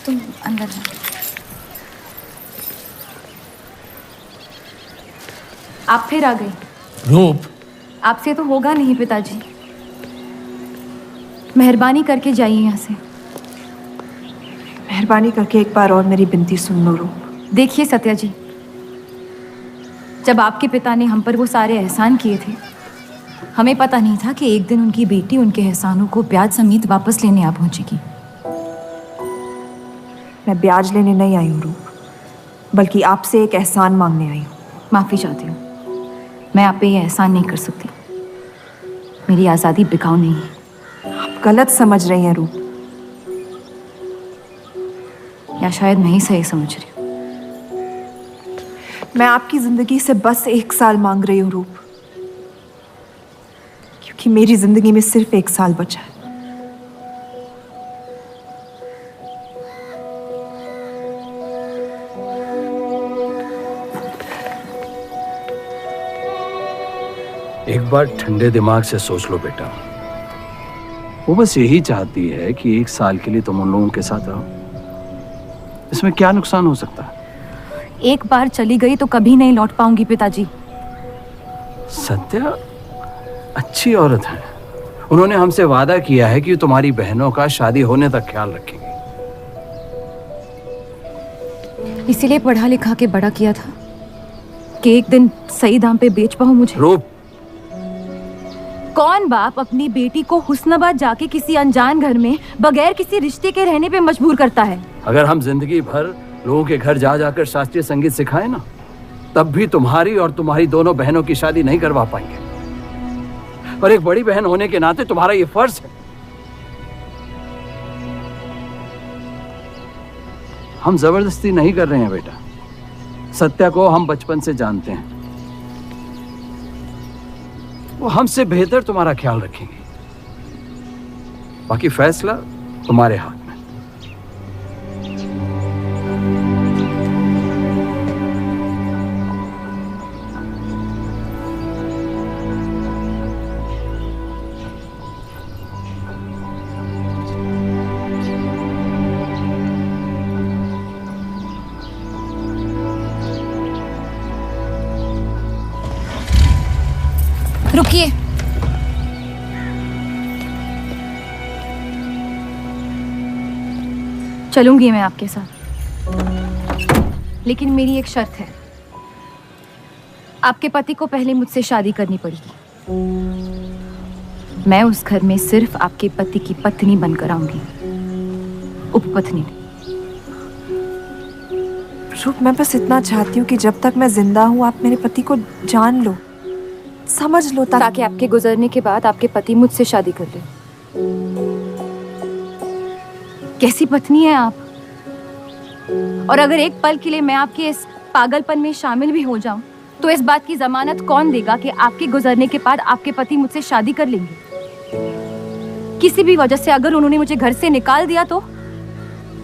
तुम अंदर जाओ। आप फिर आ गई। रूप, आपसे तो होगा नहीं पिताजी, मेहरबानी करके जाइए यहाँ से। मेहरबानी करके एक बार और मेरी विनती सुन लो रूप। देखिए सत्या जी, जब आपके पिता ने हम पर वो सारे एहसान किए थे, हमें पता नहीं था कि एक दिन उनकी बेटी उनके एहसानों को ब्याज समेत वापस लेने आ पहुंचेगी। मैं ब्याज लेने नहीं आई हूँ रूप, बल्कि आपसे एक एहसान मांगने आई हूँ। माफी चाहती हूँ, मैं आप पे ये एहसान नहीं कर सकती। मेरी आज़ादी बिकाऊ नहीं है। आप गलत समझ रही हैं रूप। या शायद मैं ही सही समझ रही हूँ। मैं आपकी जिंदगी से बस 1 साल मांग रही हूँ रूप, क्योंकि मेरी जिंदगी में सिर्फ 1 साल बचा है। एक बार ठंडे दिमाग से सोच लो बेटा। वो बस यही चाहती है कि 1 साल के लिए तुम उन लोगों के साथ रहो। इसमें क्या नुकसान हो सकता है? एक बार चली गई तो कभी नहीं लौट पाऊंगी पिताजी। सत्या अच्छी औरत है। उन्होंने हमसे वादा किया है कि तुम्हारी बहनों का शादी होने तक ख्याल रखेंगे। इसीलिए पढ़ा लिखा के बड़ा किया था कि एक दिन सही दाम पे बेच पाऊं मुझे। रूप, कौन बाप अपनी बेटी को हुस्नाबाद जाके किसी अनजान घर में बगैर किसी रिश्ते के रहने पे मजबूर करता है? अगर हम जिंदगी भर लोगों के घर जा जाकर शास्त्रीय संगीत सिखाएं ना, तब भी तुम्हारी और तुम्हारी दोनों बहनों की शादी नहीं करवा पाएंगे। और एक बड़ी बहन होने के नाते तुम्हारा ये फर्ज है। हम जबरदस्ती नहीं कर रहे हैं बेटा। सत्या को हम बचपन से जानते हैं। वो हमसे बेहतर तुम्हारा ख्याल रखेंगे। बाकी फैसला तुम्हारे हाथ में। रुकिए। चलूंगी मैं आपके साथ, लेकिन मेरी एक शर्त है। आपके पति को पहले मुझसे शादी करनी पड़ेगी। मैं उस घर में सिर्फ आपके पति की पत्नी बनकर आऊंगी, उपपत्नी नहीं। रूप, मैं बस इतना चाहती हूँ कि जब तक मैं जिंदा हूँ आप मेरे पति को जान लो, समझ लो, ताकि आपके गुजरने के बाद आपके पति मुझसे शादी कर ले। कैसी पत्नी है आप? और अगर एक पल के लिए मैं आपके इस पागलपन में शामिल भी हो जाऊं, तो इस बात की जमानत कौन देगा कि आपके गुजरने के बाद आपके पति मुझसे शादी कर लेंगे? किसी भी वजह से अगर उन्होंने मुझे घर से निकाल दिया तो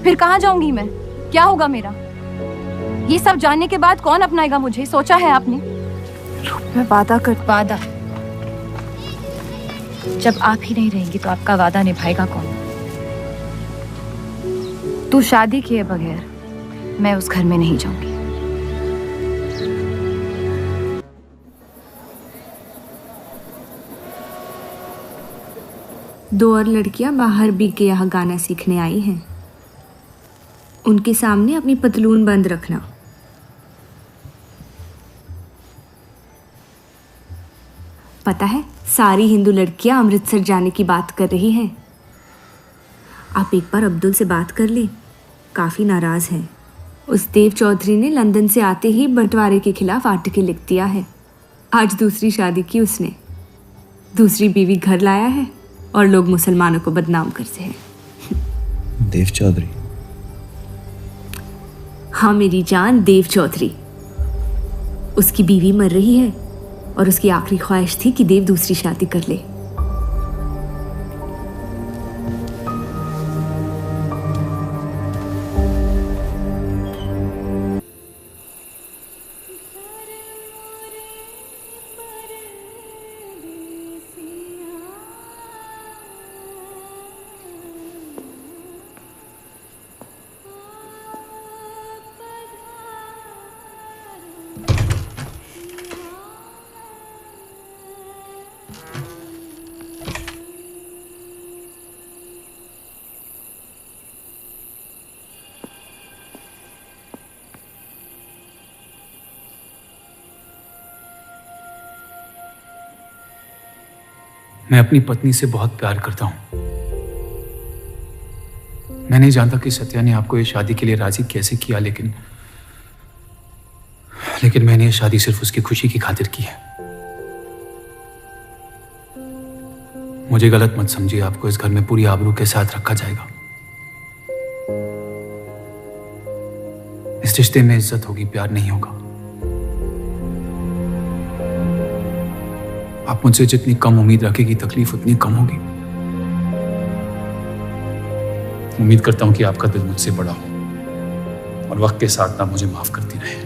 फिर कहाँ जाऊंगी मैं? क्या होगा मेरा? ये सब जानने के बाद कौन अपनाएगा मुझे? सोचा है आपने? मैं वादा वादा? जब आप ही नहीं रहेंगी तो आपका वादा निभाएगा कौन? तू शादी किए बगैर मैं उस घर में नहीं जाऊंगी। दो और लड़कियां बाहर बी के यहाँ गाना सीखने आई हैं। उनके सामने अपनी पतलून बंद रखना। पता है, सारी हिंदू लड़कियां अमृतसर जाने की बात कर रही हैं। आप एक बार अब्दुल से बात कर ले, काफ़ी नाराज़ हैं। उस देव चौधरी ने लंदन से आते ही बंटवारे के खिलाफ आर्टिकल लिख दिया है। आज दूसरी शादी की उसने, दूसरी बीवी घर लाया है और लोग मुसलमानों को बदनाम करते हैं। देव चौधरी? हाँ मेरी जान, देव चौधरी। उसकी बीवी मर रही है और उसकी आखिरी ख्वाहिश थी कि देव दूसरी शादी कर ले। मैं अपनी पत्नी से बहुत प्यार करता हूं। मैं नहीं जानता कि सत्या ने आपको ये शादी के लिए राजी कैसे किया, लेकिन मैंने ये शादी सिर्फ उसकी खुशी की खातिर की है। मुझे गलत मत समझिए, आपको इस घर में पूरी आबरू के साथ रखा जाएगा। इस रिश्ते में इज्जत होगी, प्यार नहीं होगा। आप मुझसे जितनी कम उम्मीद रखेगी, तकलीफ उतनी कम होगी। उम्मीद करता हूं कि आपका दिल मुझसे बड़ा हो और वक्त के साथ आप मुझे माफ करती रहे।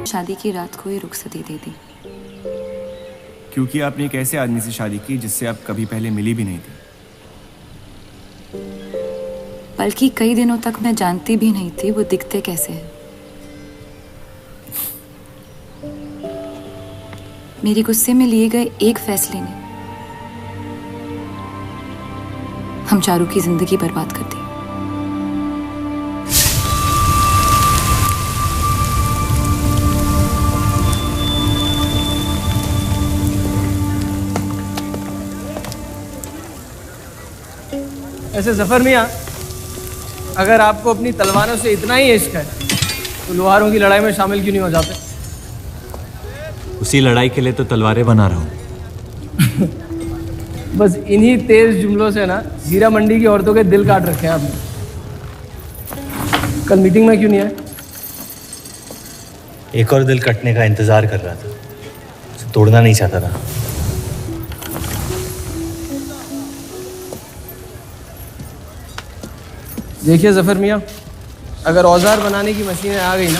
शादी की रात को ही रुखसती दे दी। क्योंकि आपने एक ऐसे आदमी से शादी की जिससे आप कभी पहले मिली भी नहीं थी। बल्कि कई दिनों तक मैं जानती भी नहीं थी वो दिखते कैसे हैं। मेरे गुस्से में लिए गए एक फैसले ने हम चारू की जिंदगी बर्बाद कर दी। ऐसे जफर मियाँ, अगर आपको अपनी तलवारों से इतना ही इश्क है तो लोहारों की लड़ाई में शामिल क्यों नहीं हो जाते? उसी लड़ाई के लिए तो तलवारें बना रहा हूँ। बस इन्हीं तेज जुमलों से ना हीरा मंडी की औरतों के दिल काट रखे हैं आपने। कल मीटिंग में क्यों नहीं आए? एक और दिल कटने का इंतजार कर रहा था, उसे तोड़ना नहीं चाहता था। देखिए जफर मियाँ, अगर औजार बनाने की मशीनें आ गई ना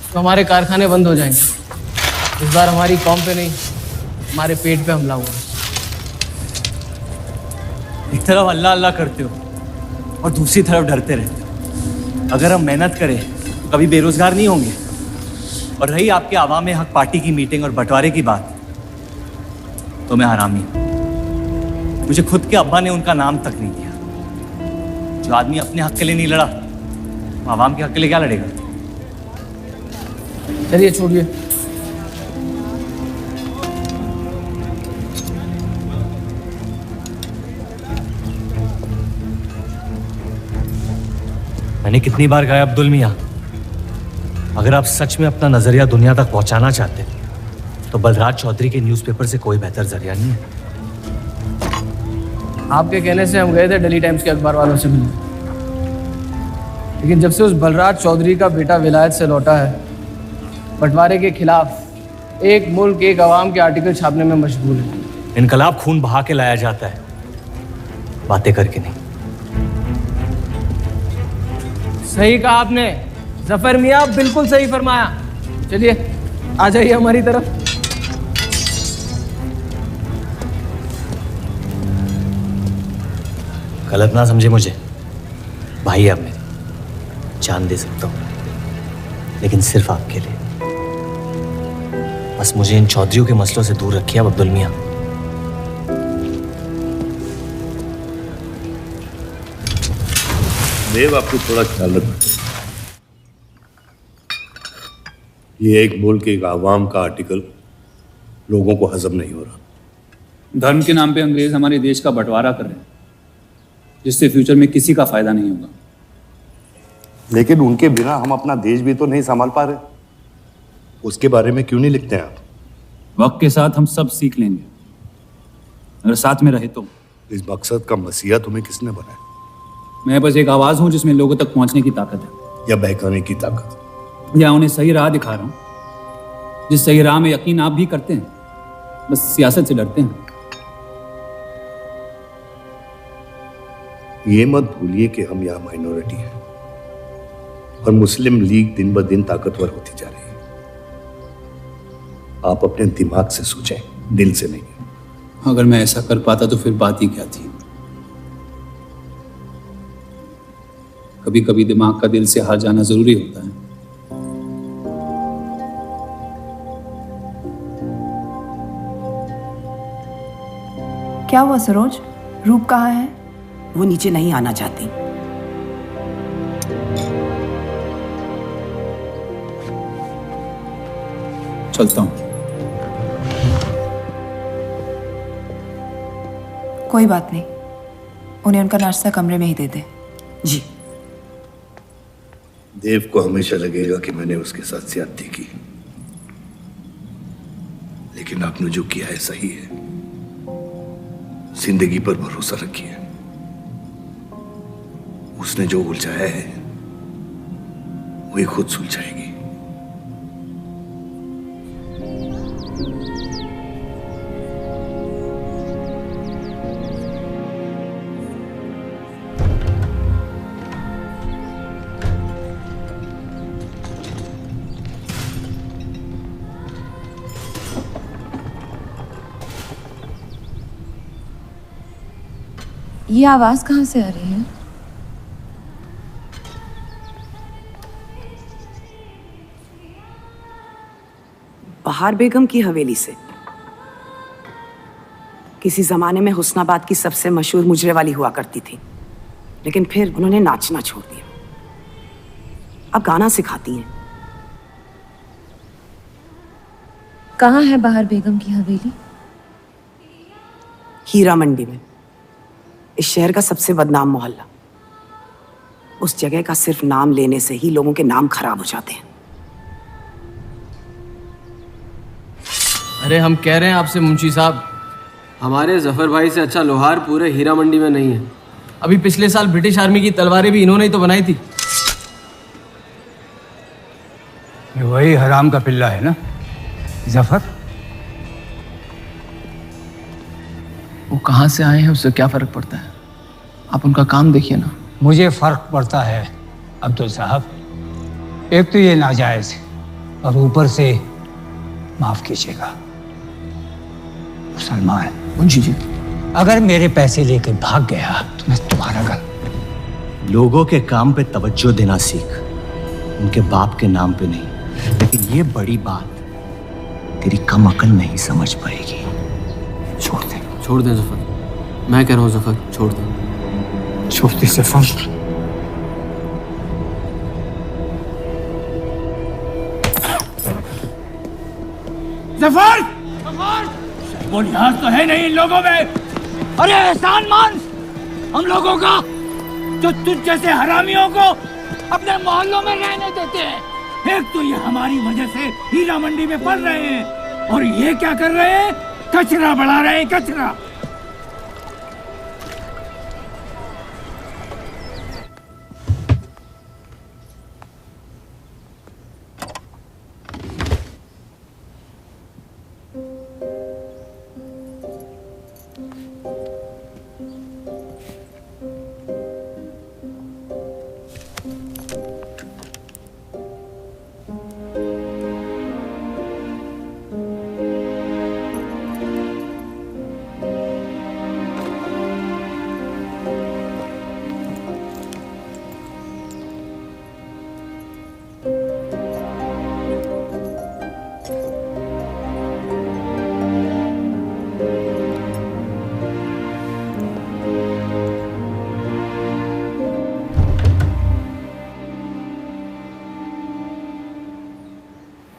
तो हमारे कारखाने बंद हो जाएंगे। इस बार हमारी कौम पे नहीं, हमारे पेट पे हमला हुआ। एक तरफ अल्लाह अल्लाह करते हो और दूसरी तरफ डरते रहते हो। अगर हम मेहनत करें तो कभी बेरोजगार नहीं होंगे। और रही आपके आवाम हक पार्टी की मीटिंग और बंटवारे की बात, तो मैं हरामी। मुझे खुद के अब्बा ने उनका नाम तक नहीं दिया। जो आदमी अपने हक के लिए नहीं लड़ा, वो आवाम के हक के लिए क्या लड़ेगा? चलिए छोड़िए। मैंने कितनी बार कहा अब्दुल मियाँ, अगर आप सच में अपना नजरिया दुनिया तक पहुंचाना चाहते तो बलराज चौधरी के न्यूज़पेपर से कोई बेहतर जरिया नहीं है। आपके कहने से हम गए थे दिल्ली टाइम्स के अखबार वालों से मिलने, लेकिन जब से उस बलराज चौधरी का बेटा विलायत से लौटा है, बंटवारे के खिलाफ एक मुल्क एक आवाम के आर्टिकल छापने में मशगूल है। इनकलाब खून बहा के लाया जाता है, बातें करके नहीं। सही कहा आपने जफर मियाँ, बिल्कुल सही फरमाया। चलिए आ जाइए हमारी तरफ। गलत ना समझे मुझे, भाई अब मेरे जान दे सकता हूं, लेकिन सिर्फ आपके लिए। बस मुझे इन चौधरियों के मसलों से दूर रखिए अब अब्दुल मियाँ। देव, आपको थोड़ा ख्याल रखना। ये एक मुल्क एक आवाम का आर्टिकल लोगों को हजम नहीं हो रहा। धर्म के नाम पे अंग्रेज हमारे देश का बंटवारा कर रहे हैं, जिससे फ्यूचर में किसी का फायदा नहीं होगा। लेकिन उनके बिना हम अपना देश भी तो नहीं संभाल पा रहे। उसके बारे में क्यों नहीं लिखते हैं आप? वक्त के साथ हम सब सीख लेंगे, अगर साथ में रहे तो। इस मकसद का मसीहा तुम्हें किसने बनाया? मैं बस एक आवाज हूं जिसमें लोगों तक पहुंचने की ताकत है। या बहकाने की ताकत? या उन्हें सही राह दिखा रहा हूं, जिस सही राह में यकीन आप भी करते हैं, बस सियासत से डरते हैं। ये मत भूलिए कि हम यहाँ माइनॉरिटी हैं और मुस्लिम लीग दिन ब दिन ताकतवर होती जा रही है। आप अपने दिमाग से सोचें, दिल से नहीं। अगर मैं ऐसा कर पाता तो फिर बात ही क्या थी। कभी कभी दिमाग का दिल से हार जाना जरूरी होता है। क्या हुआ सरोज? रूप कहाँ है? वो नीचे नहीं आना चाहती। चलता हूं। कोई बात नहीं, उन्हें उनका नाश्ता कमरे में ही दे दे। जी। देव को हमेशा लगेगा कि मैंने उसके साथ ज्यादती की, लेकिन आपने जो किया है सही है। जिंदगी पर भरोसा रखिए, उसने जो उलझाया है वही खुद सुलझाएगी। ये आवाज कहाँ से आ रही है? बहार बेगम की हवेली से। किसी जमाने में हुस्नाबाद की सबसे मशहूर मुजरे वाली हुआ करती थी, लेकिन फिर उन्होंने नाचना छोड़ दिया। अब गाना सिखाती हैं। कहाँ है बहार बेगम की हवेली? हीरा मंडी में, इस शहर का सबसे बदनाम मोहल्ला। उस जगह का सिर्फ नाम लेने से ही लोगों के नाम खराब हो जाते हैं। अरे हम कह रहे हैं आपसे मुंशी साहब, हमारे जफर भाई से अच्छा लोहार पूरे हीरा मंडी में नहीं है। अभी पिछले साल ब्रिटिश आर्मी की तलवारें भी इन्होंने ही तो बनाई थी। ये वही हराम का पिल्ला है ना जफर? वो कहाँ से आए हैं उससे क्या फर्क पड़ता है? आप उनका काम देखिए ना। मुझे फर्क पड़ता है अब्दुल साहब। एक तो ये नाजायज और ऊपर से माफ कीजिएगा सलमान मुंशी जी, अगर मेरे पैसे लेकर भाग गया तो मैं तुम्हारा घर। लोगों के काम पे तवज्जो देना सीख, उनके बाप के नाम पे नहीं। लेकिन ये बड़ी बात तेरी कम अकल नहीं समझ पाएगी। छोड़ दे, छोड़ दे जफर, मैं कह रहा हूँ जफर छोड़ दे। छोड़ दे जफर। जफर! वो लिहाज तो है नहीं इन लोगों में। अरे एहसान मान हम लोगों का, जो तुझ जैसे हरामियों को अपने मोहल्लों में रहने देते हैं। एक तो ये हमारी वजह से हीरा मंडी में पड़ रहे हैं, और ये क्या कर रहे हैं? कचरा बढ़ा रहे हैं, कचरा।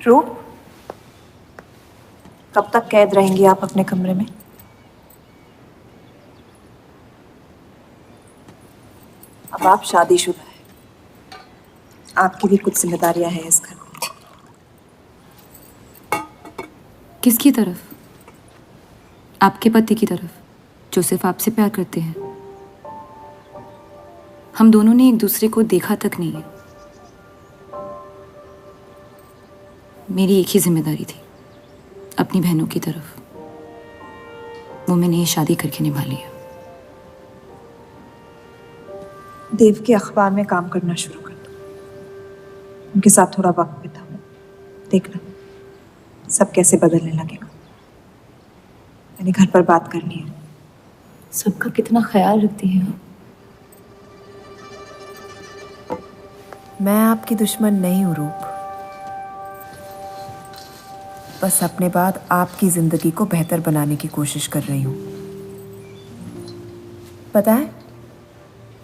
रूप, कब तक कैद रहेंगी आप अपने कमरे में? अब आप शादीशुदा है, आपकी भी कुछ जिम्मेदारियां हैं इस घर में। किसकी तरफ? आपके पति की तरफ, जो सिर्फ आपसे प्यार करते हैं। हम दोनों ने एक दूसरे को देखा तक नहीं है। मेरी एक ही जिम्मेदारी थी, अपनी बहनों की तरफ। वो मैंने ये शादी करके निभा लिया। देव के अखबार में काम करना शुरू कर दो, उनके साथ थोड़ा वक्त बिताओ, देखना सब कैसे बदलने लगेगा। मैंने घर पर बात करनी है। सबका कितना ख्याल रखती हैं आप। मैं आपकी दुश्मन नहीं हूँ रूप, बस अपने बाद आपकी जिंदगी को बेहतर बनाने की कोशिश कर रही हूँ। पता है,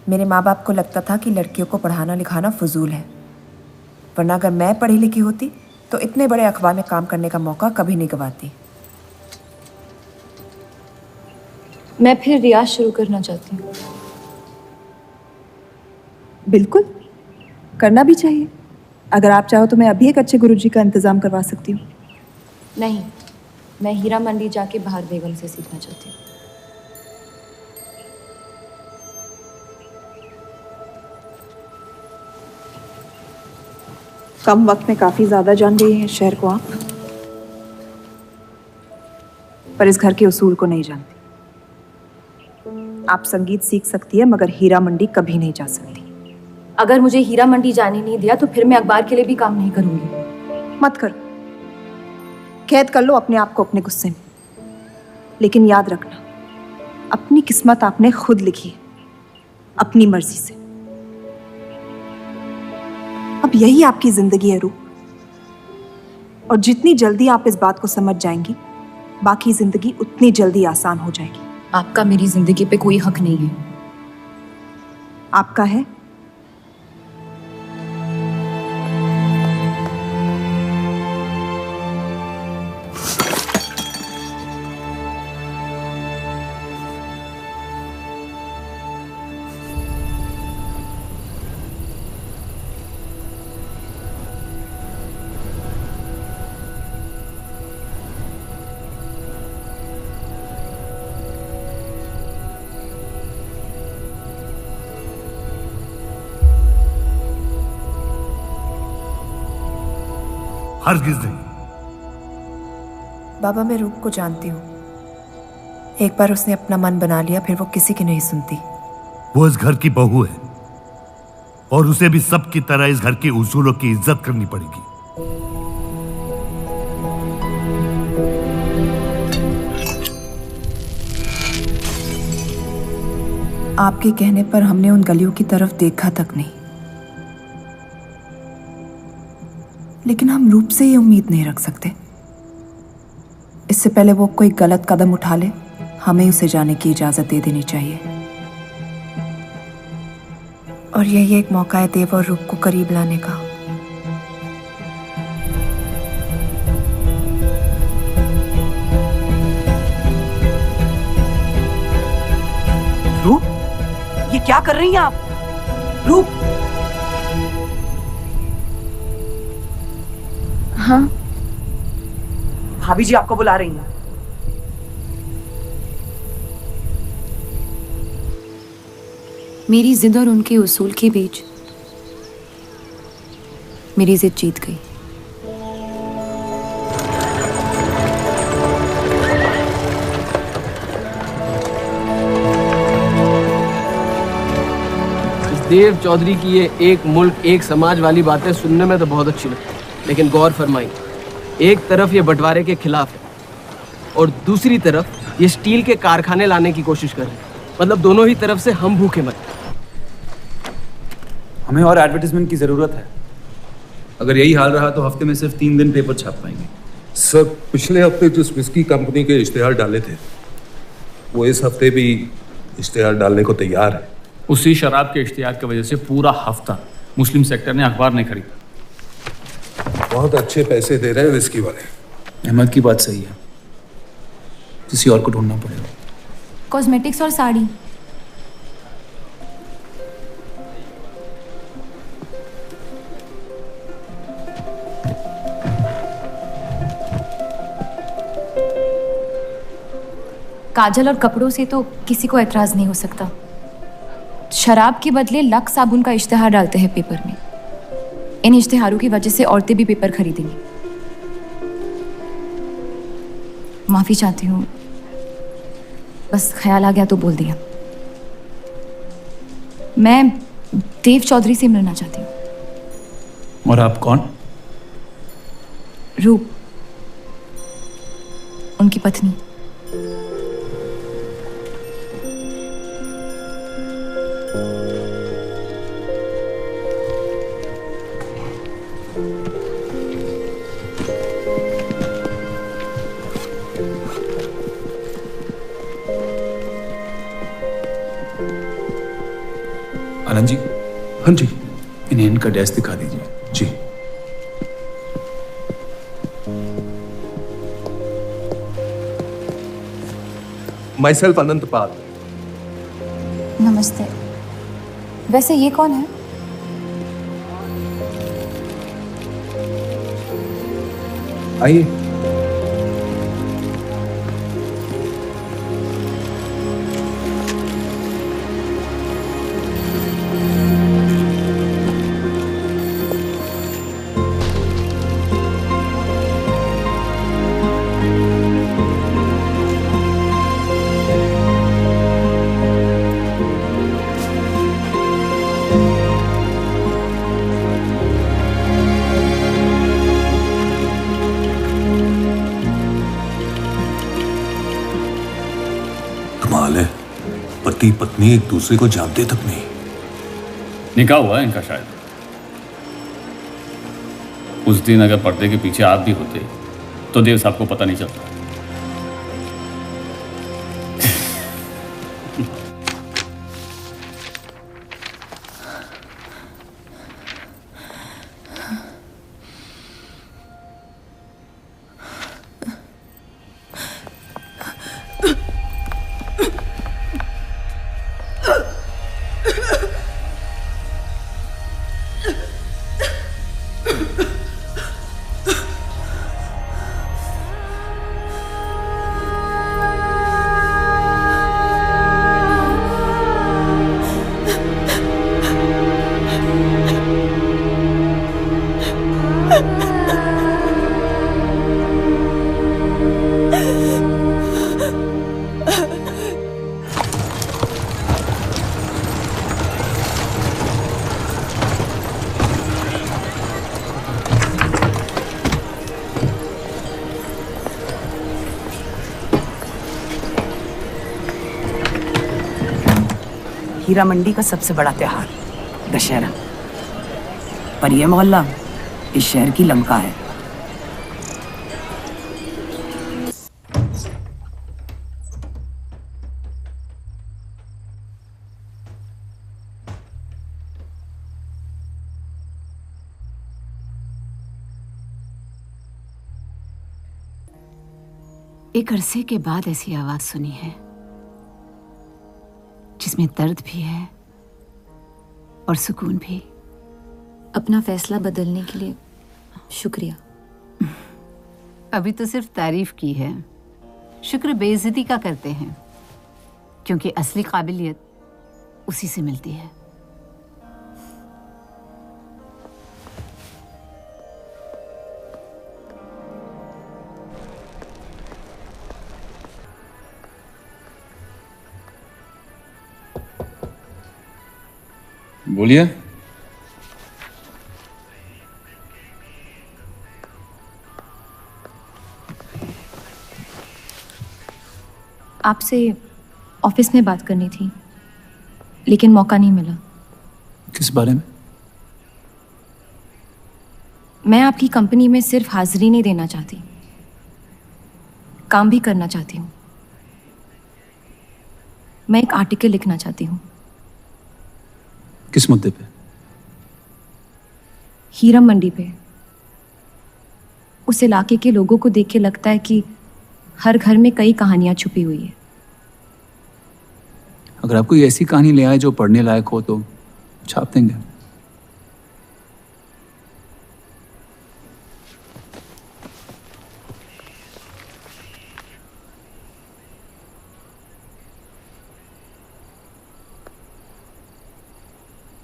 मेरे माँ बाप को लगता था कि लड़कियों को पढ़ाना लिखाना फजूल है, वरना अगर मैं पढ़ी लिखी होती तो इतने बड़े अखबार में काम करने का मौका कभी नहीं गंवाती। मैं फिर रियाज शुरू करना चाहती हूँ। बिल्कुल, करना भी चाहिए। अगर आप चाहो तो मैं अभी एक अच्छे गुरुजी का इंतजाम करवा सकती हूँ। नहीं, मैं हीरा मंडी जाके बाहर बेगम से सीखना चाहती हूँ। कम वक्त में काफी ज्यादा जान गई हैं इस शहर को आप, पर इस घर के उसूल को नहीं जानती। आप संगीत सीख सकती है मगर हीरा मंडी कभी नहीं जा सकती। अगर मुझे हीरा मंडी जाने नहीं दिया तो फिर मैं अखबार के लिए भी काम नहीं करूंगी। मत करो, कैद कर लो अपने आप को अपने गुस्से में, लेकिन याद रखना अपनी किस्मत आपने खुद लिखी है, अपनी मर्जी से। अब यही आपकी जिंदगी है रूप, और जितनी जल्दी आप इस बात को समझ जाएंगी बाकी जिंदगी उतनी जल्दी आसान हो जाएगी। आपका मेरी जिंदगी पे कोई हक नहीं है। आपका है। हरगिज नहीं। बाबा, मैं रूप को जानती हूँ। एक बार उसने अपना मन बना लिया फिर वो किसी की नहीं सुनती। वो इस घर की बहू है और उसे भी सबकी तरह इस घर के उसूलों की इज्जत करनी पड़ेगी। आपके कहने पर हमने उन गलियों की तरफ देखा तक नहीं, लेकिन हम रूप से ये उम्मीद नहीं रख सकते। इससे पहले वो कोई गलत कदम उठा ले हमें उसे जाने की इजाजत दे देनी चाहिए। और यही एक मौका है देव और रूप को करीब लाने का। रूप, ये क्या कर रही हैं आप? रूप। हाँ, भाभी जी आपको बुला रही हैं। मेरी जिद और उनके उसूल के बीच मेरी जिद जीत गई। देव चौधरी की ये एक मुल्क एक समाज वाली बातें सुनने में तो बहुत अच्छी लगती, लेकिन गौर फरमाई, एक तरफ ये बंटवारे के खिलाफ है और दूसरी तरफ ये स्टील के कारखाने लाने की कोशिश कर रहे हैं। मतलब दोनों ही तरफ से हम भूखे मर। हमें और एडवर्टाइजमेंट की ज़रूरत है। अगर यही हाल रहा तो हफ्ते में सिर्फ 3 दिन पेपर छाप पाएंगे। सर, पिछले हफ्ते जिस विस्की कंपनी के इश्तेहार डाले थे वो इस हफ्ते भी इश्तेहार डालने को तैयार है। उसी शराब के इश्तिहार की वजह से पूरा हफ्ता मुस्लिम सेक्टर ने अखबार नहीं खरीदा। बहुत अच्छे पैसे दे रहे हैं विस्की वाले। अहमद की बात सही है, किसी और को ढूंढना पड़ेगा। कॉस्मेटिक्स और साड़ी। काजल और कपड़ों से तो किसी को एतराज नहीं हो सकता। शराब के बदले लक्स साबुन का इश्तिहार डालते हैं पेपर में। इन इश्तिहारों की वजह से औरतें भी पेपर खरीदेंगी। माफी चाहती हूँ, बस ख्याल आ गया तो बोल दिया। मैं देव चौधरी से मिलना चाहती हूँ। और आप कौन? रूप, उनकी पत्नी। आनंद जी। हाँ जी। इन्हें इनका डेस्क दिखा दीजिए। जी। माई सेल्फ अनंत पाल। नमस्ते। वैसे ये कौन है? आइए। कमाल है, पति पत्नी एक दूसरे को जानते तक नहीं। निकाह हुआ है इनका शायद। उस दिन अगर पर्दे के पीछे आप भी होते तो देव साहब को पता नहीं चलता। हीरा मंडी का सबसे बड़ा त्योहार दशहरा, पर यह मोहल्ला इस शहर की लंका है। एक अरसे के बाद ऐसी आवाज सुनी है जिसमें दर्द भी है और सुकून भी। अपना फैसला बदलने के लिए शुक्रिया। अभी तो सिर्फ तारीफ की है, शुक्र बेइज्जती का करते हैं, क्योंकि असली काबिलियत उसी से मिलती है। बोलिए। आपसे ऑफिस में बात करनी थी, लेकिन मौका नहीं मिला। किस बारे में? मैं आपकी कंपनी में सिर्फ हाजिरी नहीं देना चाहती, काम भी करना चाहती हूँ। मैं एक आर्टिकल लिखना चाहती हूँ। किस मुद्दे पे? हीरम मंडी पे। उस इलाके के लोगों को देख के लगता है कि हर घर में कई कहानियां छुपी हुई है। अगर आप कोई ऐसी कहानी ले आए जो पढ़ने लायक हो तो छाप देंगे।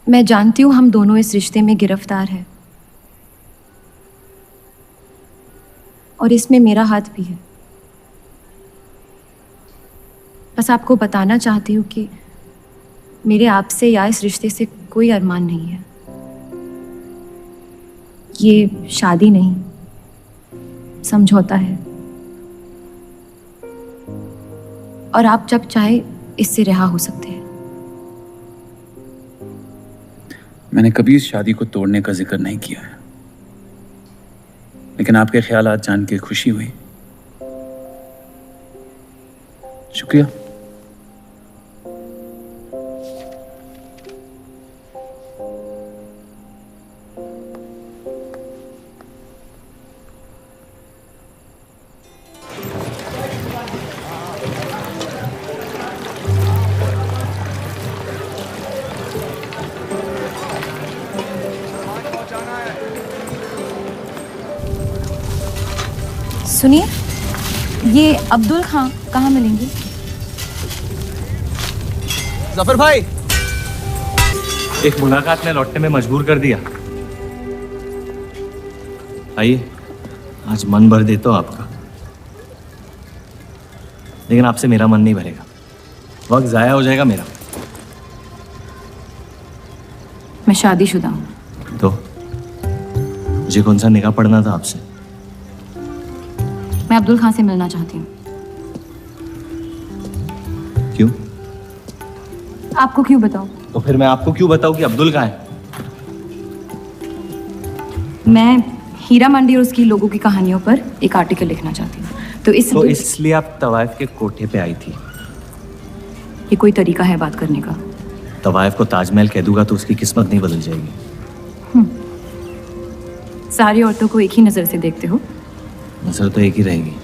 मैं जानती हूँ हम दोनों इस रिश्ते में गिरफ्तार हैं, और इसमें मेरा हाथ भी है। बस आपको बताना चाहती हूँ कि मेरे आपसे या इस रिश्ते से कोई अरमान नहीं है। ये शादी नहीं, समझौता है, और आप जब चाहे इससे रिहा हो सकते हैं। मैंने कभी इस शादी को तोड़ने का जिक्र नहीं किया है, लेकिन आपके ख्यालात जान के खुशी हुई। शुक्रिया। सुनिए, ये अब्दुल खां कहाँ मिलेंगे? जफर भाई, एक मुलाकात में लौटने में मजबूर कर दिया। आइए, आज मन भर देता हूं आपका, लेकिन आपसे मेरा मन नहीं भरेगा। वक्त जाया हो जाएगा मेरा। मैं शादीशुदा हूँ। तो मुझे कौन सा निकाह पढ़ना था आपसे? मैं अब्दुल खां से मिलना चाहती हूँ। क्यों? आपको क्यों बताऊं? तो फिर मैं आपको क्यों बताऊं कि अब्दुल कहाँ है? मैं हीरा मंडी और उसकी लोगों की कहानियों पर एक आर्टिकल लिखना चाहती हूँ। तो इसलिए आप तवाइफ के कोठे पे आई थी? ये कोई तरीका है बात करने का? तवाइफ को ताजमहल कह दूंगा तो उसकी किस्मत नहीं बदल जाएगी। सारी औरतों को एक ही नजर से देखते हो? नजर तो एक ही रहेगी,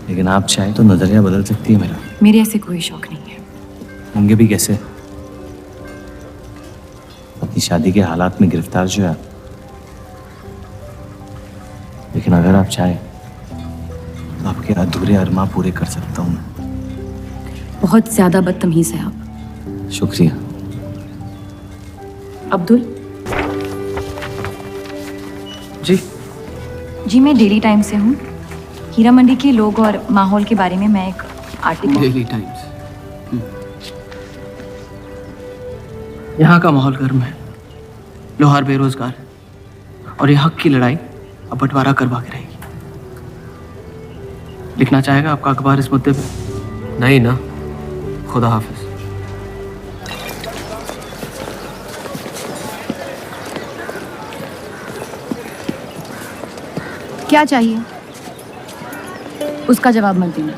लेकिन आप चाहे तो नजरिया बदल सकती है मेरा। मेरे ऐसे कोई शौक नहीं है। होंगे भी कैसे? अपनी शादी के हालात में गिरफ्तार जो है। लेकिन अगर आप चाहे तो आपके अधूरे अरमा पूरे कर सकता हूँ मैं। बहुत ज्यादा बदतमीज है आप। शुक्रिया। अब्दुल जी, मैं डेली टाइम्स से हूँ। हीरा मंडी के लोग और माहौल के बारे में मैं एक आर्टिकल। Daily times. यहाँ का माहौल गर्म है, लोहार बेरोजगार है और ये हक की लड़ाई अब बंटवारा करवा के रहेगी। लिखना चाहेगा आपका अखबार इस मुद्दे पे? नहीं ना, खुदा हाफिज। क्या चाहिए? उसका जवाब मत देना।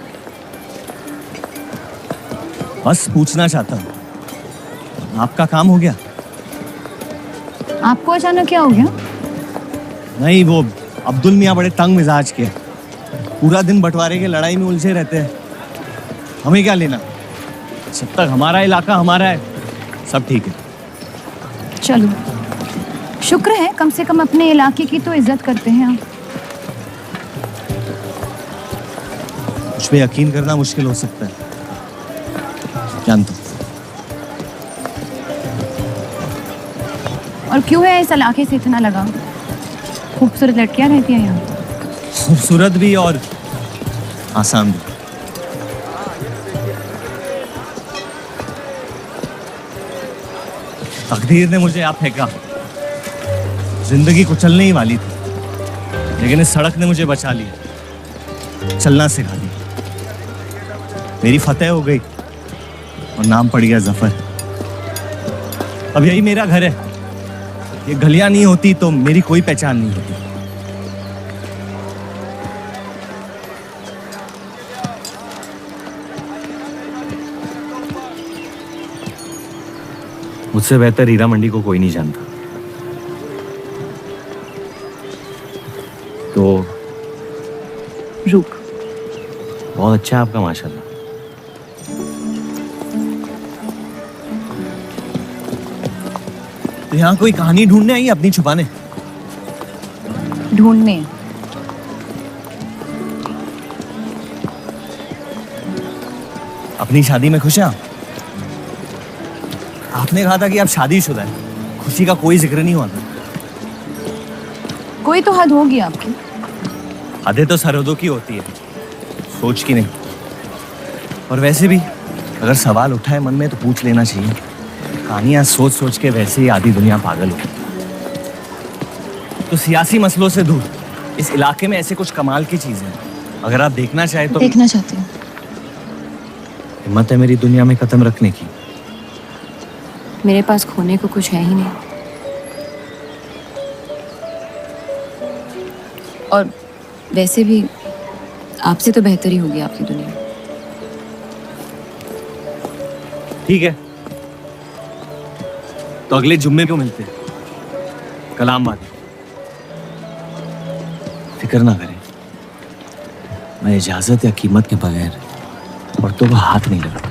बस पूछना चाहता हूँ, आपका काम हो गया? आपको अचानक क्या हो गया? नहीं, वो अब्दुल मियाँ बड़े तंग मिजाज के, पूरा दिन बंटवारे के लड़ाई में उलझे रहते हैं। हमें क्या लेना? जब तक हमारा इलाका हमारा है, सब ठीक है। चलो, शुक्र है कम से कम अपने इलाके की तो इज्जत करते हैं आप। मुझ पे यकीन करना मुश्किल हो सकता है, जानता हूं। और क्यों है इस इलाके से इतना लगाव? खूबसूरत लड़कियां रहती हैं यहाँ। खूबसूरत भी और आसान भी। तकदीर ने मुझे यहाँ फेंका। जिंदगी कुचलने ही वाली थी, लेकिन इस सड़क ने मुझे बचा लिया, चलना सिखा दिया। मेरी फतेह हो गई और नाम पड़ गया जफर। अब यही मेरा घर है। ये गलियां नहीं होती तो मेरी कोई पहचान नहीं होती। मुझसे बेहतर हीरा मंडी को कोई नहीं जानता। तो रुक। बहुत अच्छा है आपका, माशाल्लाह। तो यहाँ कोई कहानी ढूंढने आई, अपनी छुपाने? ढूंढने? अपनी शादी में खुश हैं आप? आपने कहा था कि आप शादीशुदा हैं, खुशी का कोई जिक्र नहीं हुआ था। कोई तो हद होगी आपकी। हदें तो सरहदों की होती है, सोच की नहीं। और वैसे भी अगर सवाल उठा है मन में तो पूछ लेना चाहिए। कहानियां सोच सोच के वैसे ही आधी दुनिया पागल हो। तो सियासी मसलों से दूर इस इलाके में ऐसे कुछ कमाल की चीजें हैं, अगर आप देखना चाहे तो। देखना चाहती हूँ। हिम्मत है मेरी दुनिया में कदम रखने की? मेरे पास खोने को कुछ है ही नहीं। और वैसे भी आपसे तो बेहतर ही होगी आपकी दुनिया। ठीक है, तो अगले जुम्मे क्यों मिलते हैं? कलाम वाले। फिक्र ना करें, मैं इजाजत या कीमत के बगैर औरतों को हाथ नहीं लगाता।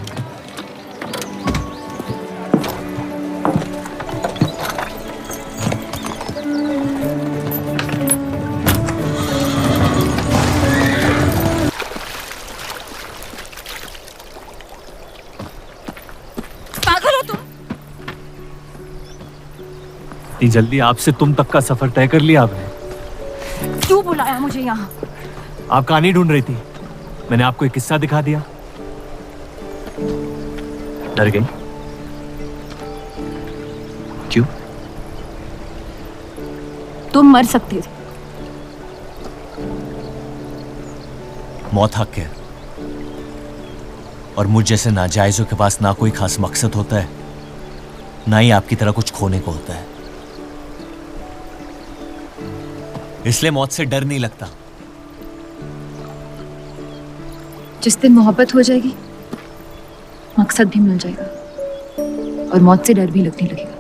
इतनी जल्दी आपसे तुम तक का सफर तय कर लिया आपने? क्यों बुलाया मुझे यहाँ? आप कहानी ढूंढ रही थी, मैंने आपको एक किस्सा दिखा दिया। डर गई? क्यों? तुम मर सकते थे। मौत हक है, और मुझ जैसे नाजायजों के पास ना कोई खास मकसद होता है, ना ही आपकी तरह कुछ खोने को होता है। इसलिए मौत से डर नहीं लगता। जिस दिन मोहब्बत हो जाएगी, मकसद भी मिल जाएगा और मौत से डर भी लगने लगेगा।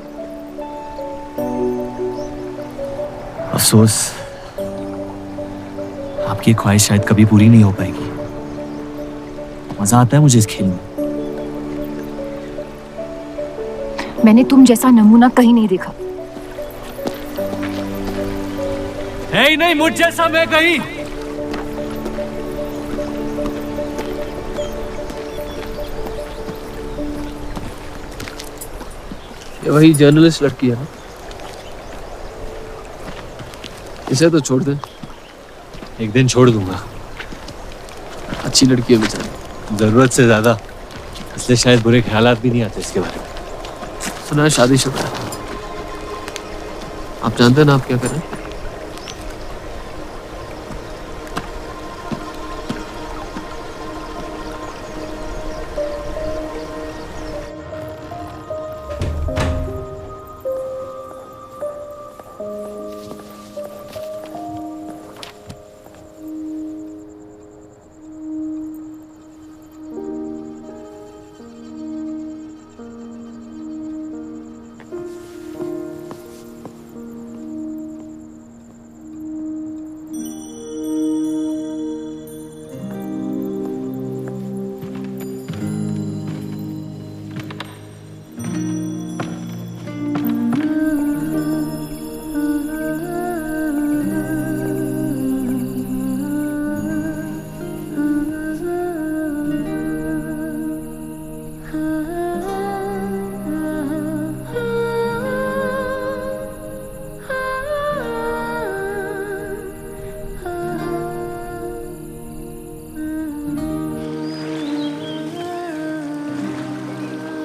अफसोस, आपकी ख्वाहिश शायद कभी पूरी नहीं हो पाएगी। मजा आता है मुझे इस खेल में। मैंने तुम जैसा नमूना कहीं नहीं देखा। है ही नहीं मुझ जैसा मैं कहीं। ये वही जर्नलिस्ट लड़की है ना? इसे तो छोड़ दे। एक दिन छोड़ दूंगा। अच्छी लड़की है बेचारी। जरूरत से ज्यादा, इसलिए शायद बुरे ख्यालात भी नहीं आते इसके बारे में। सुना है शादीशुदा है। आप जानते हैं ना आप क्या करें?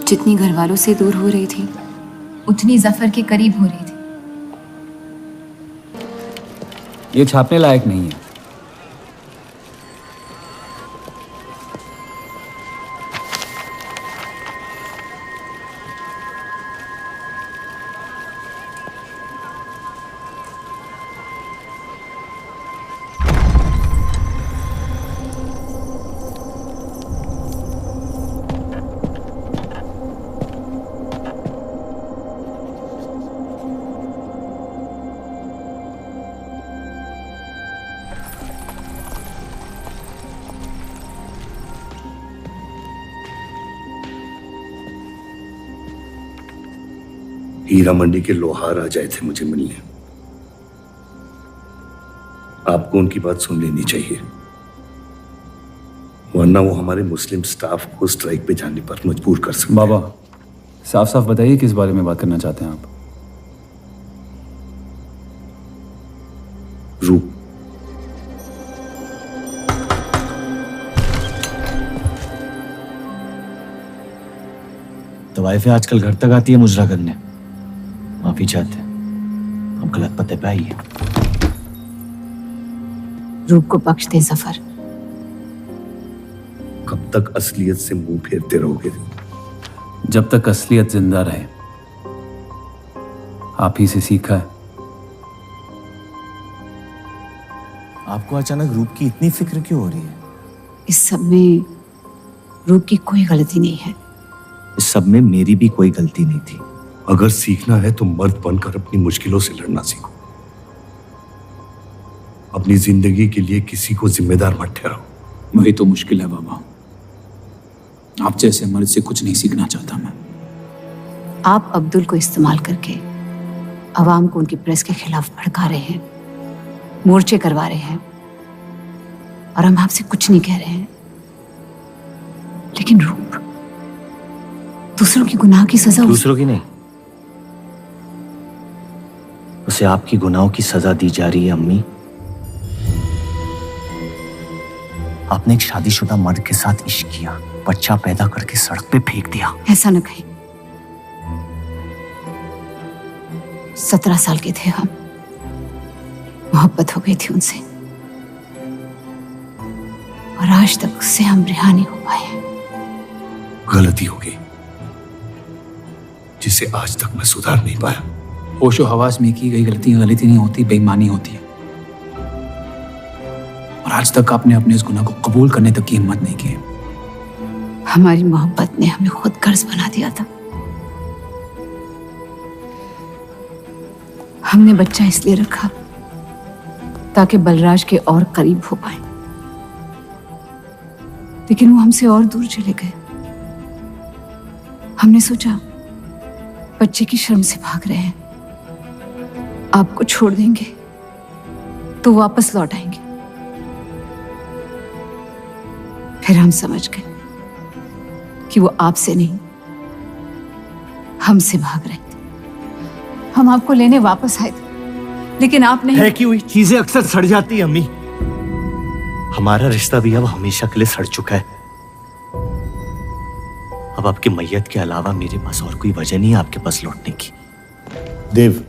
जितनी घर वालों से दूर हो रही थी, उतनी जफर के करीब हो रही थी। ये छापने लायक नहीं है। हीरा मंडी के लोहार आ जाए थे मुझे मिलने। आपको उनकी बात सुन लेनी चाहिए, वरना वो हमारे मुस्लिम स्टाफ को स्ट्राइक पे जाने पर मजबूर कर सकते। बाबा, साफ साफ बताइए किस बारे में बात करना चाहते हैं आप? रूप। तवाइफें आजकल घर तक आती है मुजरा करने। माफी चाहते हैं, हम गलत पते पे आई है। रूप को बख्श दे जफर। कब तक असलियत से मुंह फेरते रहोगे? जब तक असलियत जिंदा रहे। आप ही से सीखा है। आपको अचानक रूप की इतनी फिक्र क्यों हो रही है? इस सब में रूप की कोई गलती नहीं है। इस सब में मेरी भी कोई गलती नहीं थी। अगर सीखना है तो मर्द बनकर अपनी मुश्किलों से लड़ना सीखो। अपनी जिंदगी के लिए किसी को जिम्मेदार मत ठहराओ। वही तो मुश्किल है बाबा। आप जैसे मर्द से कुछ नहीं सीखना चाहता मैं। आप अब्दुल को इस्तेमाल करके अवाम को उनकी प्रेस के खिलाफ भड़का रहे हैं, मोर्चे करवा रहे हैं, और हम आपसे कुछ नहीं कह रहे हैं। लेकिन रूप, दूसरों की गुनाह की सजा दूसरों की नहीं, उसे आपकी गुनाहों की सजा दी जा रही है अम्मी। आपने एक शादीशुदा मर्द के साथ इश्क किया, बच्चा पैदा करके सड़क पे फेंक दिया। ऐसा न कहीं। 17 साल के थे हम, मोहब्बत हो गई थी उनसे, और आज तक उससे हम रिहा नहीं हो पाए। गलती होगी जिसे आज तक मैं सुधार नहीं पाया। होशो हवास में की गई गलती नहीं होती, बेईमानी होती है। और आज तक आपने अपने इस गुनाह को कबूल करने तक की हिम्मत नहीं की। हमारी मोहब्बत ने हमें खुद कर्ज बना दिया था। हमने बच्चा इसलिए रखा ताकि बलराज के और करीब हो पाए, लेकिन वो हमसे और दूर चले गए। हमने सोचा बच्चे की शर्म से भाग रहे हैं, आपको छोड़ देंगे तो वापस लौट आएंगे। फिर हम समझ गए कि वो आपसे नहीं हमसे भाग रहे थे। हम आपको लेने वापस आए थे, लेकिन आप नहीं। फेंकी हुई चीजें अक्सर सड़ जाती है अम्मी। हमारा रिश्ता भी अब हमेशा के लिए सड़ चुका है। अब आपकी मैयत के अलावा मेरे पास और कोई वजह नहीं है आपके पास लौटने की। देव,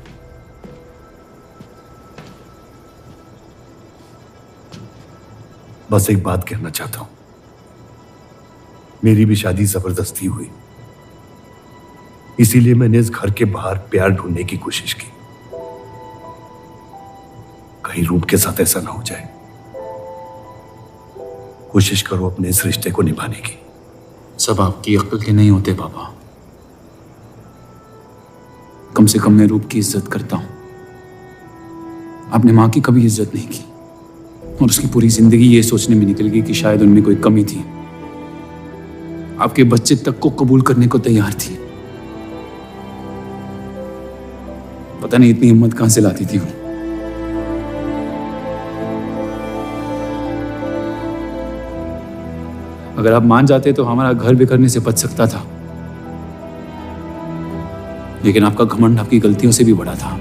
बस एक बात कहना चाहता हूं। मेरी भी शादी जबरदस्ती हुई, इसीलिए मैंने इस घर के बाहर प्यार ढूंढने की कोशिश की। कहीं रूप के साथ ऐसा ना हो जाए। कोशिश करो अपने इस रिश्ते को निभाने की। सब आपकी अक्ल के नहीं होते पापा। कम से कम मैं रूप की इज्जत करता हूं। आपने मां की कभी इज्जत नहीं की, और उसकी पूरी जिंदगी ये सोचने में निकल गई कि शायद उनमें कोई कमी थी। आपके बच्चे तक को कबूल करने को तैयार थी। पता नहीं इतनी हिम्मत कहां से लाती थी वो। अगर आप मान जाते तो हमारा घर बिखरने से बच सकता था, लेकिन आपका घमंड आपकी गलतियों से भी बड़ा था।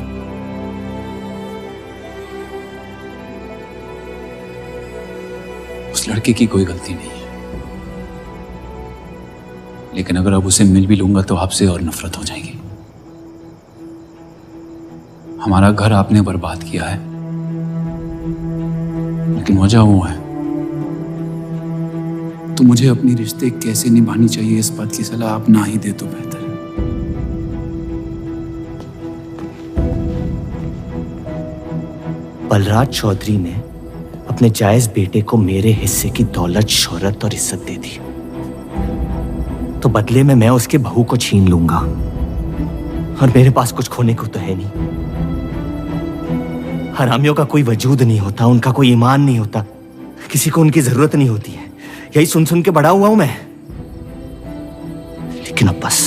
उस लड़के की कोई गलती नहीं है, लेकिन अगर अब उसे मिल भी लूंगा तो आपसे और नफरत हो जाएगी। हमारा घर आपने बर्बाद किया है, लेकिन वजह वो है। तो मुझे अपनी रिश्ते कैसे निभानी चाहिए इस बात की सलाह आप ना ही दे तो बेहतर है। बलराज चौधरी ने अपने जायज बेटे को मेरे हिस्से की दौलत, शोहरत और इज्जत दे दी, तो बदले में मैं उसके बहू को छीन लूंगा। और मेरे पास कुछ खोने को तो है नहीं। हरामियों का कोई वजूद नहीं होता, उनका कोई ईमान नहीं होता, किसी को उनकी जरूरत नहीं होती है। यही सुन सुन के बड़ा हुआ हूं मैं। लेकिन अब बस,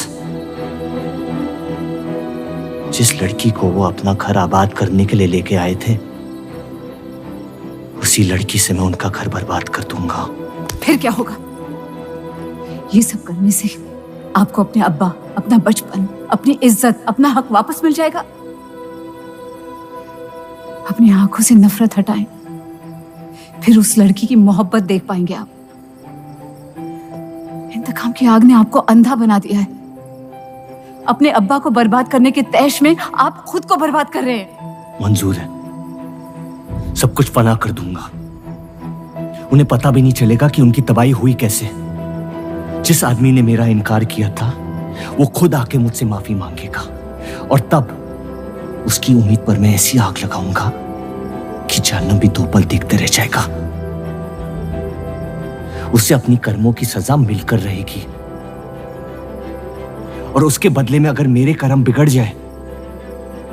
जिस लड़की को वो अपना घर आबाद करने के लिए लेके आए थे, उसी लड़की से मैं उनका घर बर्बाद कर दूंगा। फिर क्या होगा? ये सब करने से आपको अपने अब्बा, अपना बचपन, अपनी इज्जत, अपना हक वापस मिल जाएगा। अपनी आंखों से नफरत हटाएं, फिर उस लड़की की मोहब्बत देख पाएंगे आप। इंतकाम की आग ने आपको अंधा बना दिया है। अपने अब्बा को बर्बाद करने के तैश में आप खुद को बर्बाद कर रहे हैं। मंजूर है, सब कुछ फना कर दूंगा। उन्हें पता भी नहीं चलेगा कि उनकी तबाही हुई कैसे। जिस आदमी ने मेरा इनकार किया था, वो खुद आके मुझसे माफी मांगेगा, और तब उसकी उम्मीद पर मैं ऐसी आग लगाऊंगा कि जहन्नम भी 2 पल देखते रह जाएगा। उसे अपनी कर्मों की सजा मिलकर रहेगी, और उसके बदले में अगर मेरे कर्म बिगड़ जाए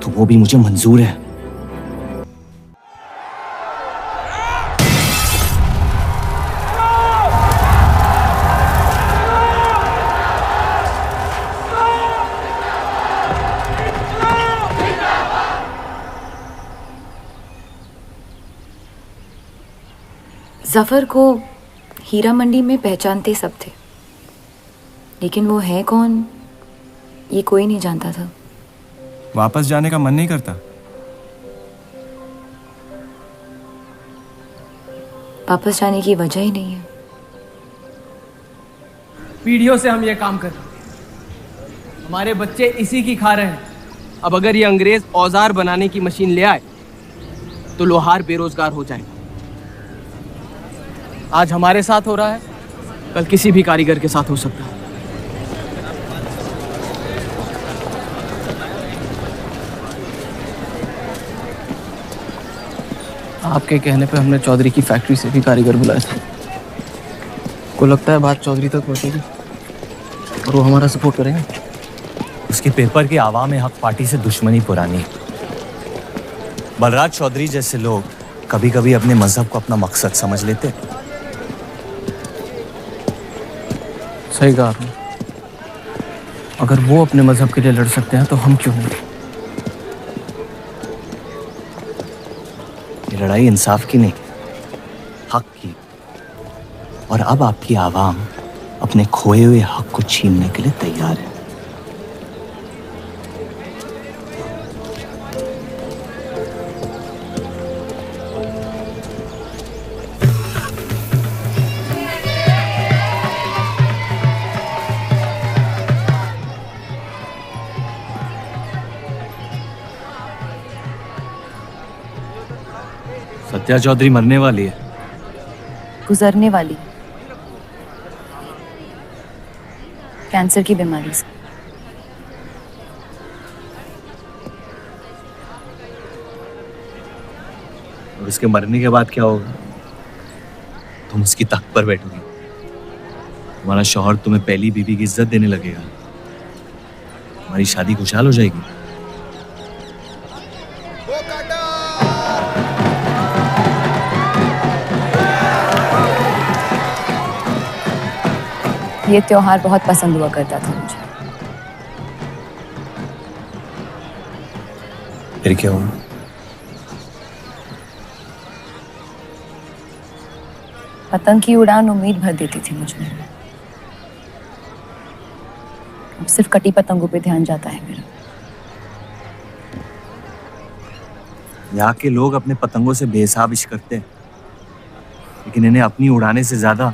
तो वो भी मुझे मंजूर है। जफर को हीरा मंडी में पहचानते सब थे, लेकिन वो है कौन ये कोई नहीं जानता था। वापस जाने का मन नहीं करता? वापस जाने की वजह ही नहीं है। पीढ़ियों से हम ये काम कर रहे हैं, हमारे बच्चे इसी की खा रहे हैं। अब अगर ये अंग्रेज औजार बनाने की मशीन ले आए तो लोहार बेरोजगार हो जाएगा। आज हमारे साथ हो रहा है, कल किसी भी कारीगर के साथ हो सकता है। आपके कहने पे हमने चौधरी की फैक्ट्री से भी कारीगर बुलाए थे। को लगता है बात चौधरी तक पहुंचेगी और वो हमारा सपोर्ट करेंगे। उसके पेपर की आवाम हक पार्टी से दुश्मनी पुरानी। बलराज चौधरी जैसे लोग कभी कभी अपने मजहब को अपना मकसद समझ लेते। सही कहा आपने। अगर वो अपने मजहब के लिए लड़ सकते हैं तो हम क्यों नहीं? ये लड़ाई इंसाफ की नहीं, हक की। और अब आपकी आवाम अपने खोए हुए हक को छीनने के लिए तैयार है। सत्या चौधरी मरने वाली है। गुजरने वाली, कैंसर की बीमारी से। और उसके मरने के बाद क्या होगा? तुम उसकी तख्त पर बैठोगी, तुम्हारा शौहर तुम्हें पहली बीवी की इज्जत देने लगेगा, तुम्हारी शादी खुशहाल हो जाएगी। ये त्योहार बहुत पसंद हुआ करता था मुझे। फिर क्या हुआ? पतंग की उड़ान उम्मीद भर देती थी मुझे। अब सिर्फ कटी पतंगों पे ध्यान जाता है मेरा। यहाँ के लोग अपने पतंगों से बेहिसाब इश्क करते हैं, लेकिन इन्हें अपनी उड़ाने से ज्यादा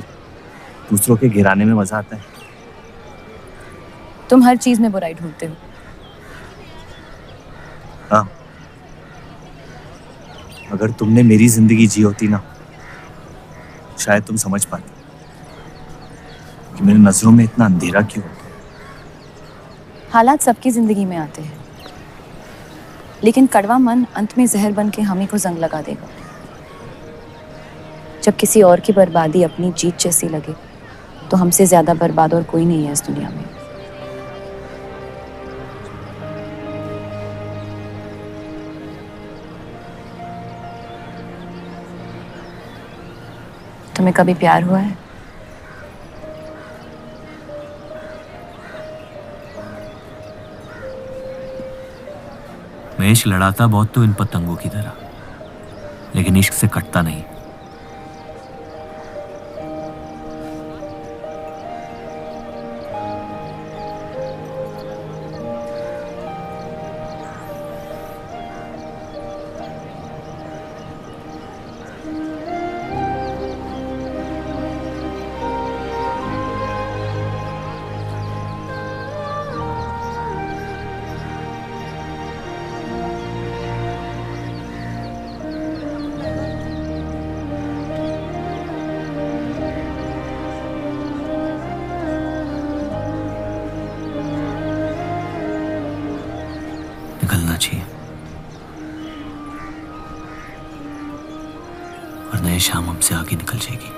दूसरों के गिराने में मजा आता है। तुम हर चीज में बुराई ढूंढते हो। हाँ, अगर तुमने मेरी जिंदगी जी होती ना, शायद तुम समझ पाते कि मेरी नजरों में इतना अंधेरा क्यों। हालात सबकी जिंदगी में आते हैं, लेकिन कड़वा मन अंत में जहर बन के हम ही को जंग लगा देगा। जब किसी और की बर्बादी अपनी जीत जैसी लगे तो हमसे ज्यादा बर्बाद और कोई नहीं है इस दुनिया में। तुम्हें कभी प्यार हुआ है? मैं इश्क लड़ाता बहुत तो इन पतंगों की तरह, लेकिन इश्क से कटता नहीं। निकलना चाहिए, वरना ये शाम हमसे आगे निकल जाएगी।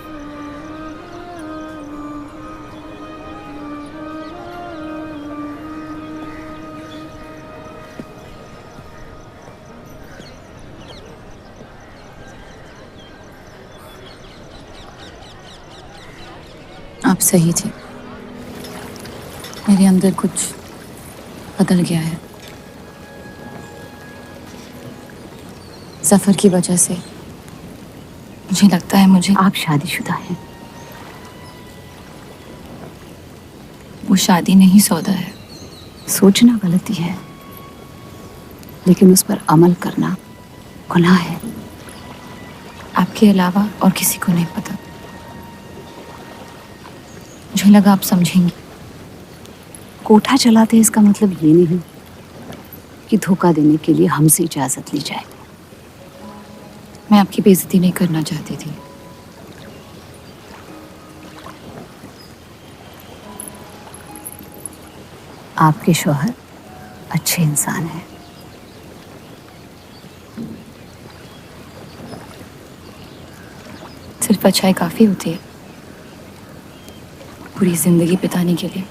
आप सही थे, मेरे अंदर कुछ बदल गया है। सफर की वजह से मुझे लगता है मुझे। आप शादीशुदा हैं। वो शादी नहीं सौदा है। सोचना गलती है, लेकिन उस पर अमल करना गुनाह है। आपके अलावा और किसी को नहीं पता। मुझे लगा आप समझेंगी। कोठा चलाते इसका मतलब ये नहीं कि धोखा देने के लिए हमसे इजाजत ली जाए। मैं आपकी बेइज्जती नहीं करना चाहती थी। आपके शौहर अच्छे इंसान हैं। सिर्फ अच्छाई काफी होती है पूरी जिंदगी बिताने के लिए।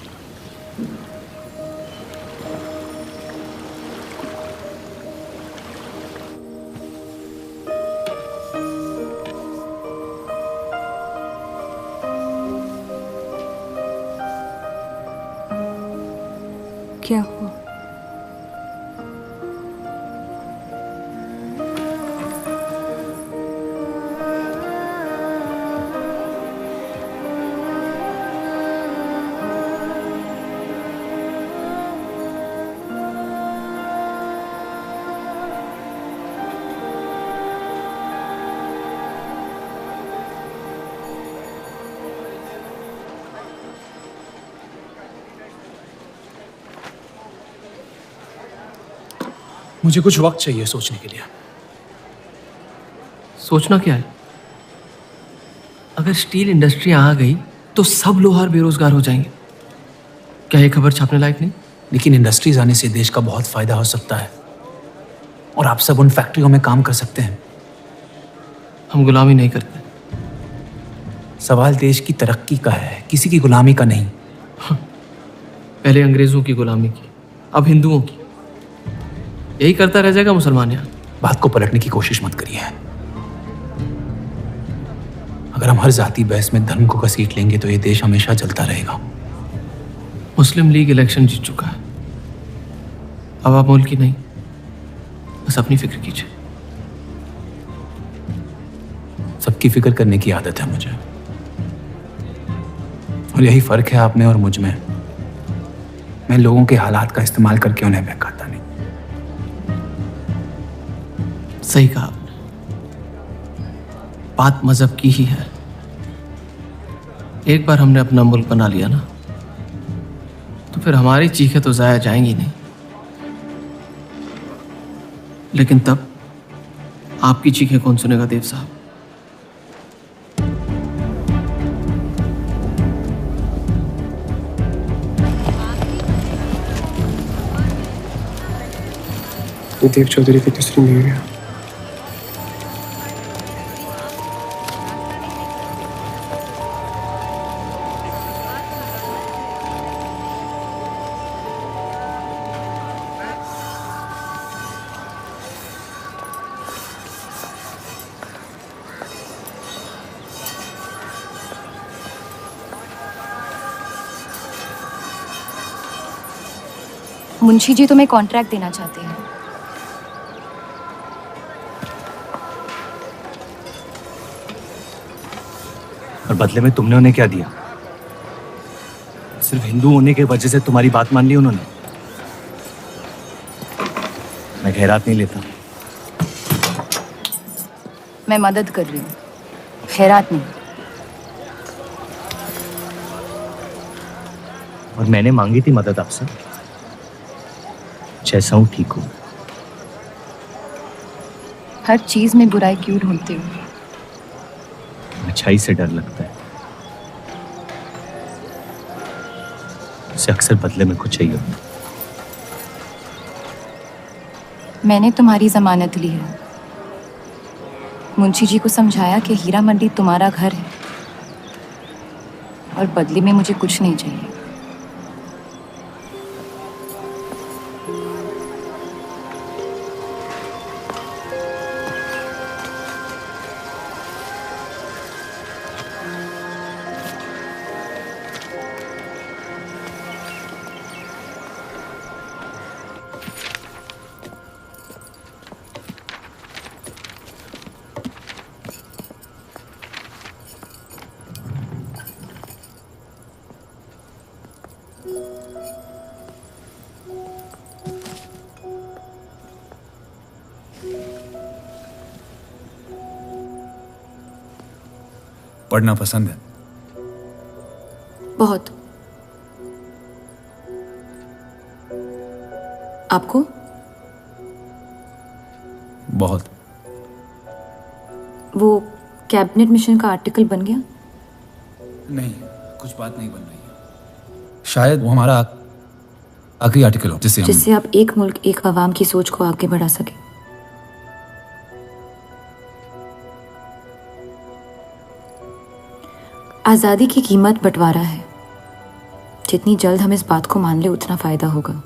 क्या हुआ? मुझे कुछ वक्त चाहिए सोचने के लिए। सोचना क्या है? अगर स्टील इंडस्ट्री आ गई तो सब लोहार बेरोजगार हो जाएंगे। क्या ये खबर छापने लायक नहीं? लेकिन इंडस्ट्रीज आने से देश का बहुत फायदा हो सकता है और आप सब उन फैक्ट्रियों में काम कर सकते हैं। हम गुलामी नहीं करते। सवाल देश की तरक्की का है, किसी की गुलामी का नहीं। पहले अंग्रेजों की गुलामी की, अब हिंदुओं की। यही करता रह जाएगा मुसलमान यहाँ। बात को पलटने की कोशिश मत करिए। अगर हम हर जाति बहस में धर्म को घसीट लेंगे तो ये देश हमेशा चलता रहेगा। मुस्लिम लीग इलेक्शन जीत चुका है। अब आप मुल्क की नहीं, बस अपनी फिक्र कीजिए। सबकी फिक्र करने की आदत है मुझे, और यही फर्क है आप में और मुझ में। मैं लोगों के हालात का इस्तेमाल करके उन्हें बहकाता नहीं। सही कहा आपने। बात मजहब की ही है। एक बार हमने अपना मुल्क बना लिया ना, तो फिर हमारी चीखें तो जाया जाएंगी नहीं। लेकिन तब आपकी चीखें कौन सुनेगा देव साहब? देव चौधरी की तीसरी बीवी है। मुंशी जी तुम्हें कॉन्ट्रैक्ट देना चाहते हैं। और बदले में तुमने उन्हें क्या दिया? सिर्फ हिंदू होने की वजह से तुम्हारी बात मान ली उन्होंने? मैं खैरात नहीं लेता। मैं मदद कर रही हूँ, खैरात नहीं। और मैंने मांगी थी मदद आपसे। जैसा हूं ठीक हूं। हर चीज में बुराई क्यों ढूंढते हो? अच्छाई से डर लगता है। उसे अक्सर बदले में कुछ चाहिए होता। मैंने तुम्हारी जमानत ली है। मुंशी जी को समझाया कि हीरा मंडी तुम्हारा घर है और बदले में मुझे कुछ नहीं चाहिए। पढ़ना पसंद है? बहुत। आपको? बहुत। वो कैबिनेट मिशन का आर्टिकल बन गया? नहीं, कुछ बात नहीं बन रही है। शायद वो हमारा आखिरी आर्टिकल हो जिससे आप एक मुल्क एक अवाम की सोच को आगे बढ़ा सके। आज़ादी की कीमत बंटवारा है। जितनी जल्द हम इस बात को मान ले उतना फायदा होगा।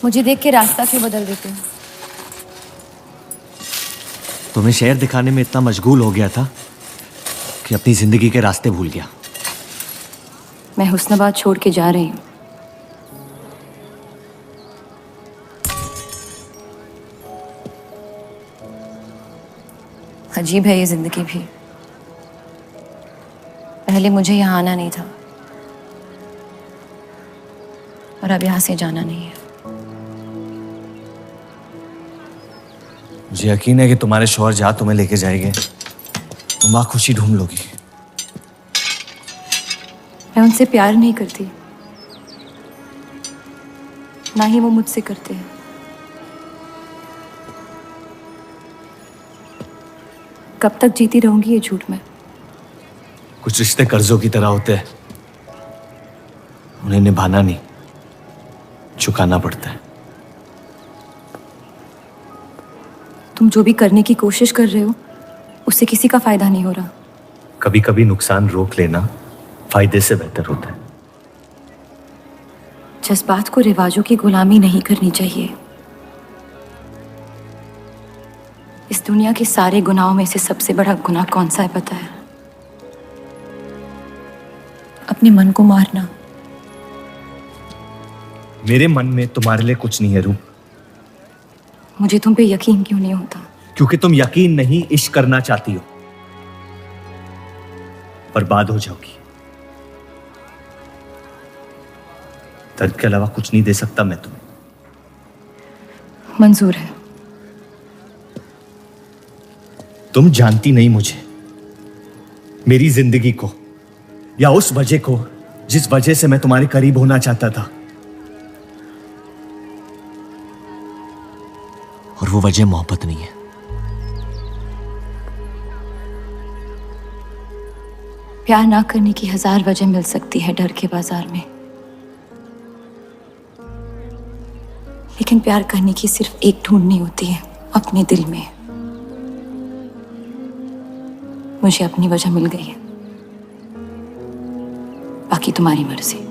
मुझे देख के रास्ता क्यों बदल देते हो? तुम्हें शहर दिखाने में इतना मशगूल हो गया था कि अपनी जिंदगी के रास्ते भूल गया। मैं हुस्नाबाद छोड़ के जा रही हूँ। अजीब है ये जिंदगी भी। पहले मुझे यहाँ आना नहीं था और अब यहाँ से जाना नहीं है। मुझे यकीन है कि तुम्हारे शौहर जहाँ तुम्हें लेके जाएंगे तुम वहाँ खुशी ढूंढ लोगी। मैं उनसे प्यार नहीं करती, ना ही वो मुझसे करते हैं। कब तक जीती रहूंगी ये झूठ में? कुछ रिश्ते कर्जों की तरह होते हैं, उन्हें निभाना नहीं, चुकाना पड़ता है। तुम जो भी करने की कोशिश कर रहे हो उससे किसी का फायदा नहीं हो रहा। कभी कभी नुकसान रोक लेना फायदे से बेहतर होता है। जज्बात को रिवाजों की गुलामी नहीं करनी चाहिए। इस दुनिया के सारे गुनाहों में से सबसे बड़ा गुनाह कौन सा है पता है? अपने मन को मारना। मेरे मन में तुम्हारे लिए कुछ नहीं है रूप। मुझे तुम पे यकीन क्यों नहीं होता? क्योंकि तुम यकीन नहीं इश्क करना चाहती हो। बर्बाद हो जाओगी। दर्द के अलावा कुछ नहीं दे सकता मैं तुम्हें। मंजूर है। तुम जानती नहीं मुझे, मेरी जिंदगी को, या उस वजह को जिस वजह से मैं तुम्हारे करीब होना चाहता था। और वो वजह मोहब्बत नहीं है। प्यार ना करने की 1000 वजह मिल सकती है डर के बाजार में, लेकिन प्यार करने की सिर्फ एक ढूंढनी होती है, अपने दिल में। मुझे अपनी वजह मिल गई है, बाकी तुम्हारी मर्जी।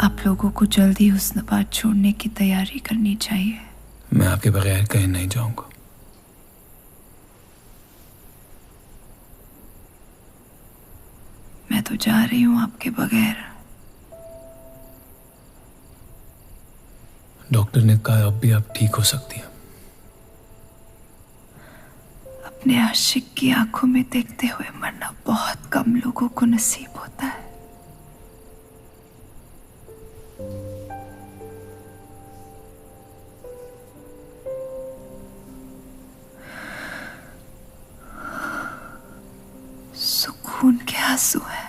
आप लोगों को जल्दी हुस्नाबाद छोड़ने की तैयारी करनी चाहिए। मैं आपके बगैर कहीं नहीं जाऊंगा। मैं तो जा रही हूँ आपके बगैर। डॉक्टर ने कहा अब भी आप ठीक हो सकती हैं। अपने आशिक की आंखों में देखते हुए मरना बहुत कम लोगों को नसीब होता है। सुकून के आंसू है,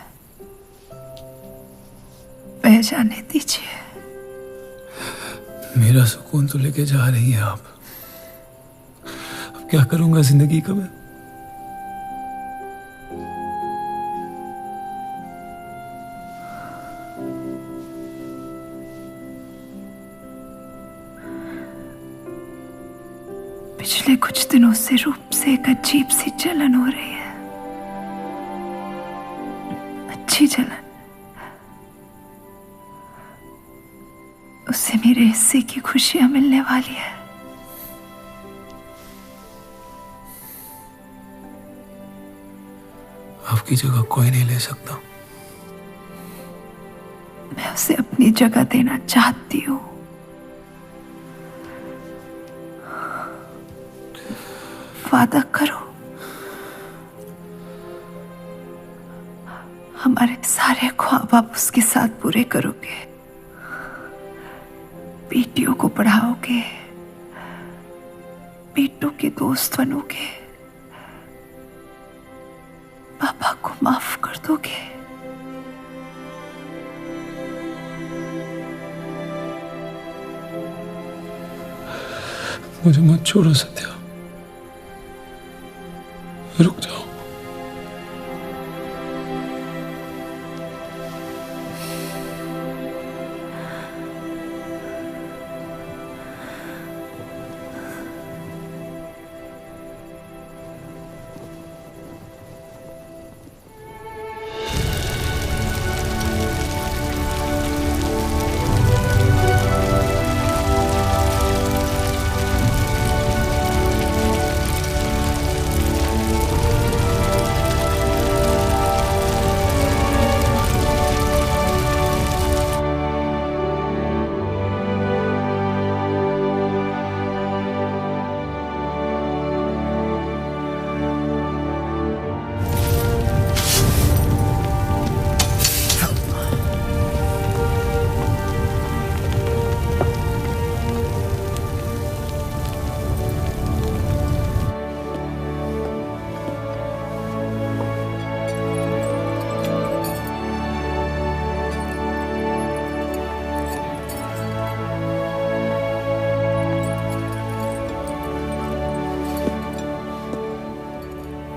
बह जाने दीजिए। मेरा सुकून तो लेके जा रही हैं आप। अब क्या करूंगा जिंदगी का मैं? पिछले कुछ दिनों से रूप से एक अजीब सी जलन हो रही है। अच्छी जलन। उससे मेरे हिस्से की खुशियां मिलने वाली है। आपकी जगह कोई नहीं ले सकता। मैं उसे अपनी जगह देना चाहती हूँ। वादा करो, हमारे सारे ख्वाब आप उसके साथ पूरे करोगे, बेटियों को पढ़ाओगे, बेटों के दोस्त बनोगे, पापा को माफ कर दोगे। मुझे मत छोड़ो सत्या, रुक जाओ।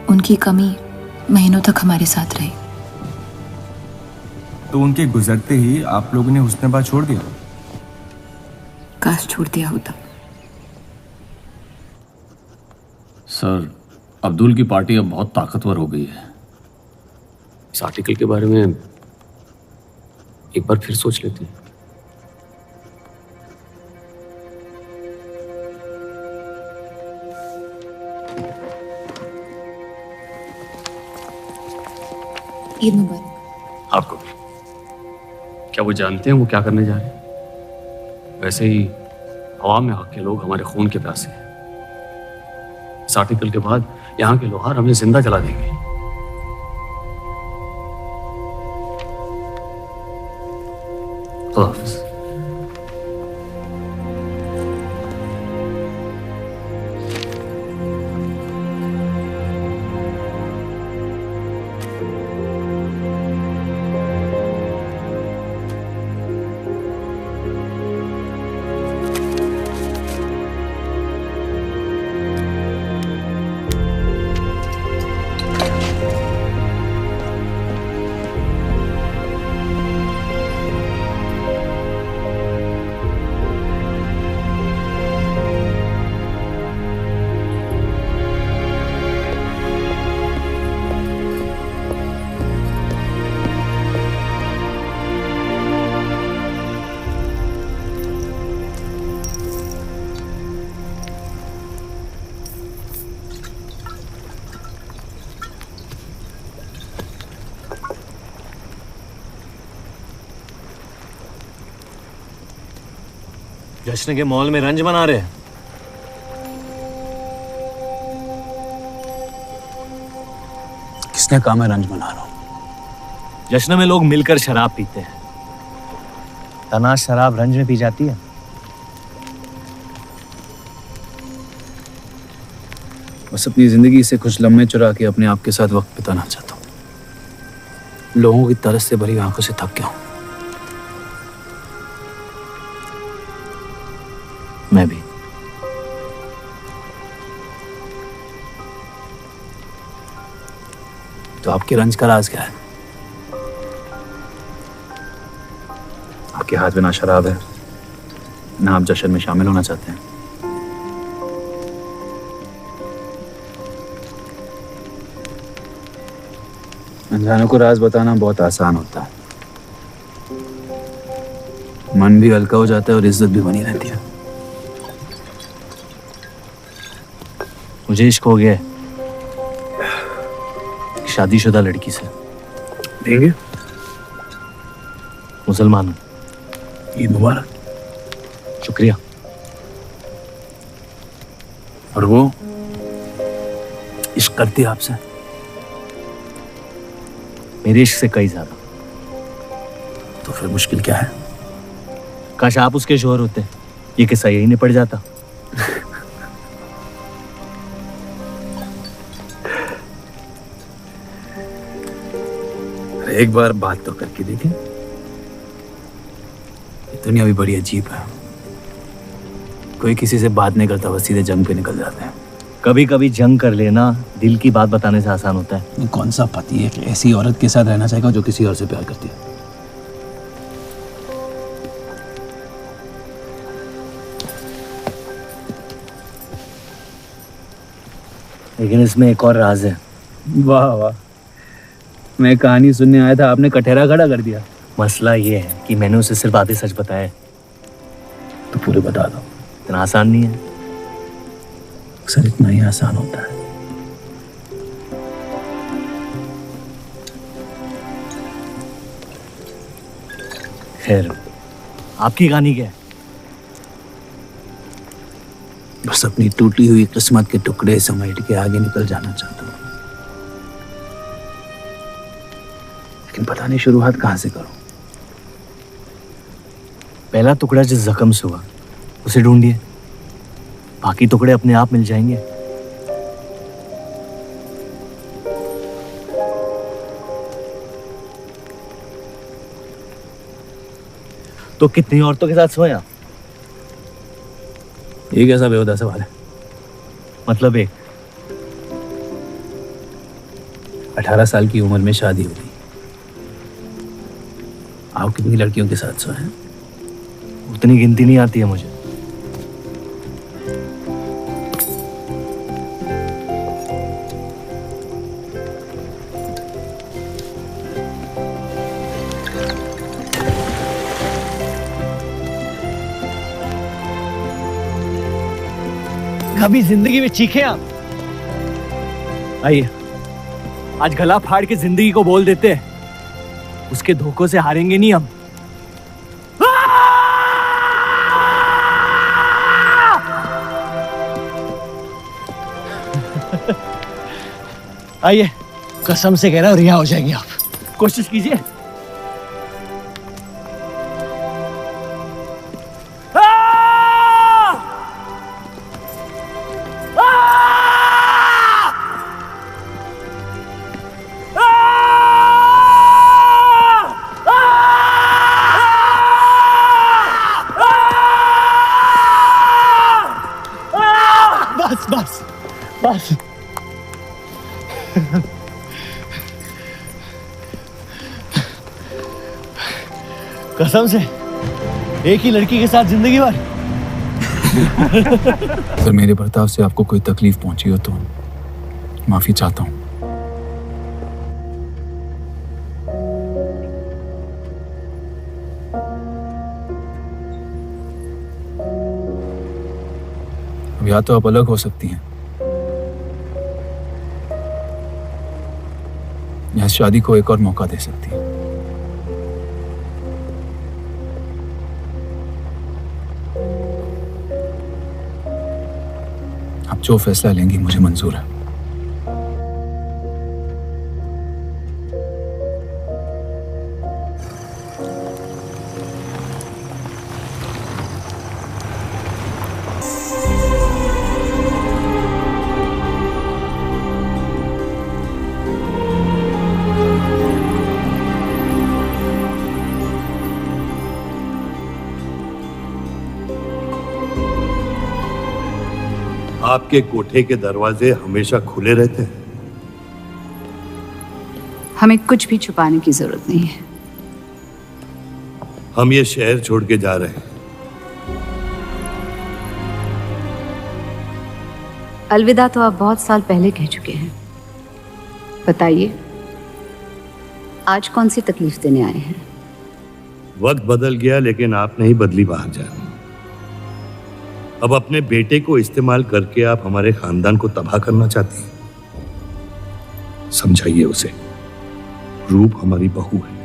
उनकी कमी महीनों तक हमारे साथ रही। तो उनके गुजरते ही आप लोगों ने हुस्न-ए-बात छोड़ दिया? काश छोड़ दिया होता। सर, अब्दुल की पार्टी अब बहुत ताकतवर हो गई है। इस आर्टिकल के बारे में एक बार फिर सोच लेते हैं। ईद मुबारक। आपको भी। क्या वो जानते हैं वो क्या करने जा रहे हैं? वैसे ही अवाम में हक के लोग हमारे खून के प्यासे हैं। इस आर्टिकल के बाद यहाँ के लोहार हमें जिंदा जला देंगे। खुदा हाफिज़। जश्न के मॉल में रंज मना रहे हैं। किसने कहा मैं रंज मना रहा हूं? जश्न में लोग मिलकर शराब पीते हैं। तनाश शराब रंज में पी जाती है। बस अपनी जिंदगी से कुछ लम्हे चुरा के अपने आप के साथ वक्त बिताना चाहता हूं। लोगों की तरस से भरी आंखों से थक गया हूं। मैं भी। तो आपके रंज का राज क्या है? आपके हाथ में ना शराब है, ना आप जश्न में शामिल होना चाहते हैं। अनजानों को राज बताना बहुत आसान होता है। मन भी हल्का हो जाता है और इज्जत भी बनी रहती है। मुझे इश्क हो गया। शादीशुदा लड़की से। देंगे? मुसलमान हूँ। ईद मुबारक। शुक्रिया। और वो इश्क करती है आपसे? मेरे इश्क से कई ज्यादा। तो फिर मुश्किल क्या है? काश आप उसके शोहर होते, ये किस्सा यही निपट जाता। एक बार बात तो करके देखें। दुनिया भी बड़ी अजीब है, कोई किसी से बात नहीं करता, बस सीधे जंग पे निकल जाते हैं। कभी कभी जंग कर लेना दिल की बात बताने से आसान होता है। कौन सा पति है कि ऐसी औरत के साथ रहना चाहेगा जो किसी और से प्यार करती है? लेकिन इसमें एक और राज है। वाह वाह, मैं कहानी सुनने आया था, आपने कटहरा खड़ा कर दिया। मसला ये है कि मैंने उसे सिर्फ आधे सच बताए। तो पूरे बता दो। इतना आसान नहीं है। अक्सर इतना ही आसान होता है। खैर, आपकी कहानी क्या है? बस अपनी टूटी हुई किस्मत के टुकड़े समेट के आगे निकल जाना चाहता हूँ, लेकिन पता नहीं शुरुआत कहाँ से करूं। पहला टुकड़ा जिस जख्म से हुआ उसे ढूंढिए, बाकी टुकड़े अपने आप मिल जाएंगे। तो कितनी औरतों के साथ सोया? ये कैसा बेहुदा सवाल है? मतलब एक 18 साल की उम्र में शादी हो गई, आप कितनी लड़कियों के साथ सोए हैं? उतनी गिनती नहीं आती है मुझे। कभी जिंदगी में चीखे आप? आइए, आज गला फाड़ के जिंदगी को बोल देते हैं, उसके धोखों से हारेंगे नहीं हम। आइए, कसम से कह रहा हूं रिहा हो जाएंगे आप। कोशिश कीजिए। बस बस बस। कसम से एक ही लड़की के साथ जिंदगी भर। अगर मेरे बर्ताव से आपको कोई तकलीफ पहुंची हो तो माफी चाहता हूं। अब या तो आप अलग हो सकती हैं या इस शादी को एक और मौका दे सकती हैं। आप जो फैसला लेंगी मुझे मंजूर है। आपके कोठे के दरवाजे हमेशा खुले रहते हैं? हमें कुछ भी छुपाने की जरूरत नहीं है। हम ये शहर छोड़ के जा रहे हैं। अलविदा तो आप बहुत साल पहले कह चुके हैं। बताइए, आज कौन सी तकलीफ देने आए हैं? वक्त बदल गया लेकिन आप नहीं बदली बाहर जान। अब अपने बेटे को इस्तेमाल करके आप हमारे खानदान को तबाह करना चाहती हैं। समझाइए उसे, रूप हमारी बहू है।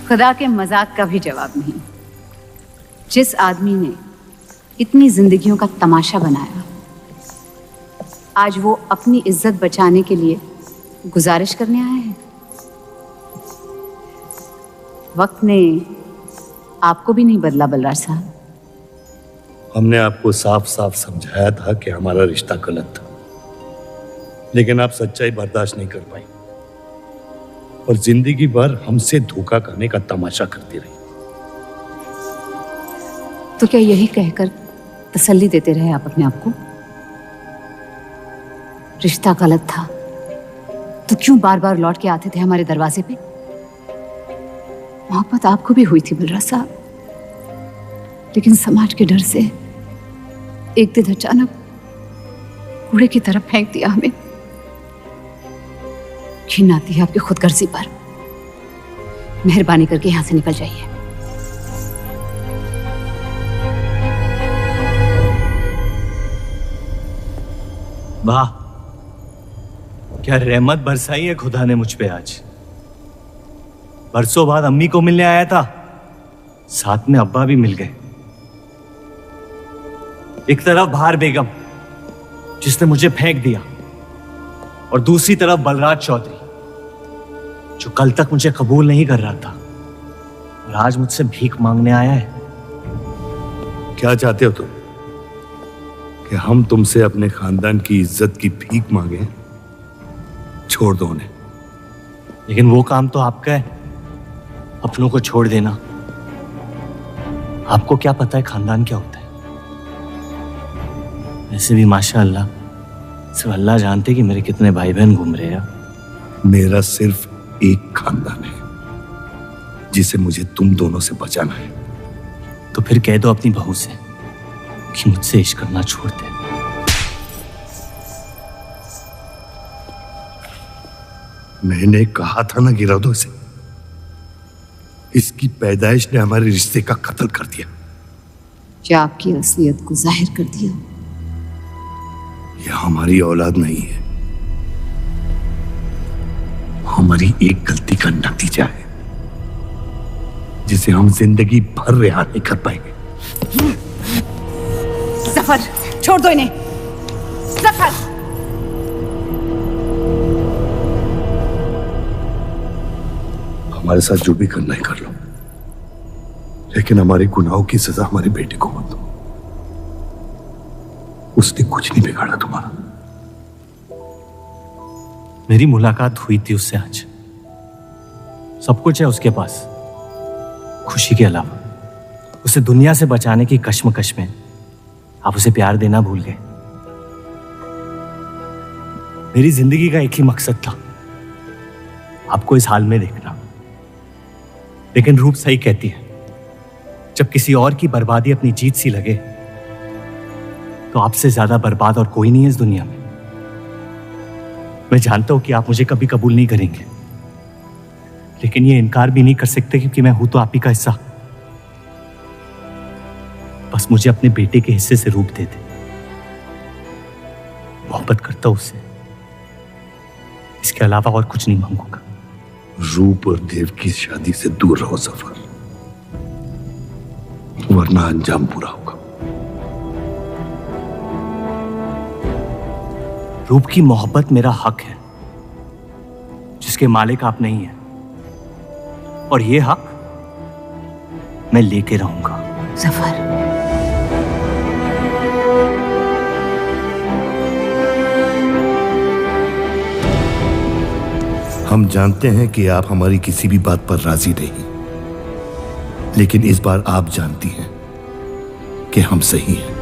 खुदा के मजाक का भी जवाब नहीं। जिस आदमी ने इतनी जिंदगियों का तमाशा बनाया, आज वो अपनी इज्जत बचाने के लिए गुजारिश करने आए हैं। वक्त ने आपको भी नहीं बदला बलराज साहब। हमने आपको साफ साफ समझाया था कि हमारा रिश्ता गलत था, लेकिन आप सच्चाई बर्दाश्त नहीं कर पाई और जिंदगी भर हमसे धोखा खाने का तमाशा करती रही। तो क्या यही कहकर तसल्ली देते रहे आप अपने आप को? रिश्ता गलत था तो क्यों बार बार लौट के आते थे हमारे दरवाजे पे? मोहब्बत आपको भी हुई थी बलराज साहब, लेकिन समाज के डर से एक दिन अचानक कूड़े की तरफ फेंक दिया हमें। घिन आती है आपकी खुदगर्जी पर। मेहरबानी करके यहां से निकल जाइए। वाह, क्या रहमत बरसाई है खुदा ने मुझ पे आज। बरसों बाद अम्मी को मिलने आया था, साथ में अब्बा भी मिल गए। एक तरफ बहार बेगम जिसने मुझे फेंक दिया और दूसरी तरफ बलराज चौधरी जो कल तक मुझे कबूल नहीं कर रहा था और आज मुझसे भीख मांगने आया है। क्या चाहते हो तुम? कि हम तुमसे अपने खानदान की इज्जत की भीख मांगे? छोड़ दो उन्हें। लेकिन वो काम तो आपका है, अपनों को छोड़ देना। आपको क्या पता है खानदान क्या होता है? वैसे भी माशाअल्लाह सिर्फ अल्लाह जानते कि मेरे कितने भाई बहन घूम रहे हैं। मेरा सिर्फ एक खानदान है जिसे मुझे तुम दोनों से बचाना है। तो फिर कह दो अपनी बहू से कि मुझसे इश्क करना छोड़ दे। मैंने कहा था ना गिरा दो इसे। इसकी पैदाइश ने हमारे रिश्ते का कत्ल कर दिया। क्या आपकी असलियत को जाहिर कर दिया? यह हमारी औलाद नहीं है, हमारी एक गलती का नतीजा है जिसे हम जिंदगी भर रिहा नहीं कर पाएंगे। जफर, छोड़ दो इन्हें। जफर, हमारे साथ जो भी करना है कर लो, लेकिन हमारे गुनाहों की सजा हमारे बेटे को मत दो। उसने कुछ नहीं बिगाड़ा तुम्हारा। मेरी मुलाकात हुई थी उससे आज। सब कुछ है उसके पास, खुशी के अलावा। उसे दुनिया से बचाने की कश्मकश में आप उसे प्यार देना भूल गए। मेरी जिंदगी का एक ही मकसद था, आपको इस हाल में देखना। लेकिन रूप सही कहती है, जब किसी और की बर्बादी अपनी जीत सी लगे तो आपसे ज्यादा बर्बाद और कोई नहीं है इस दुनिया में। मैं जानता हूं कि आप मुझे कभी कबूल नहीं करेंगे, लेकिन ये इनकार भी नहीं कर सकते क्योंकि मैं हूं तो आप ही का हिस्सा। बस मुझे अपने बेटे के हिस्से से रूप दे दे। मोहब्बत करता हूं उससे, इसके अलावा और कुछ नहीं मांगूंगा। रूप और देव की शादी से दूर रहो सफर, वरना अंजाम बुरा होगा। रूप की मोहब्बत मेरा हक है जिसके मालिक आप नहीं हैं, और ये हक मैं लेके रहूंगा। जफर, हम जानते हैं कि आप हमारी किसी भी बात पर राजी नहीं, लेकिन इस बार आप जानती हैं कि हम सही हैं।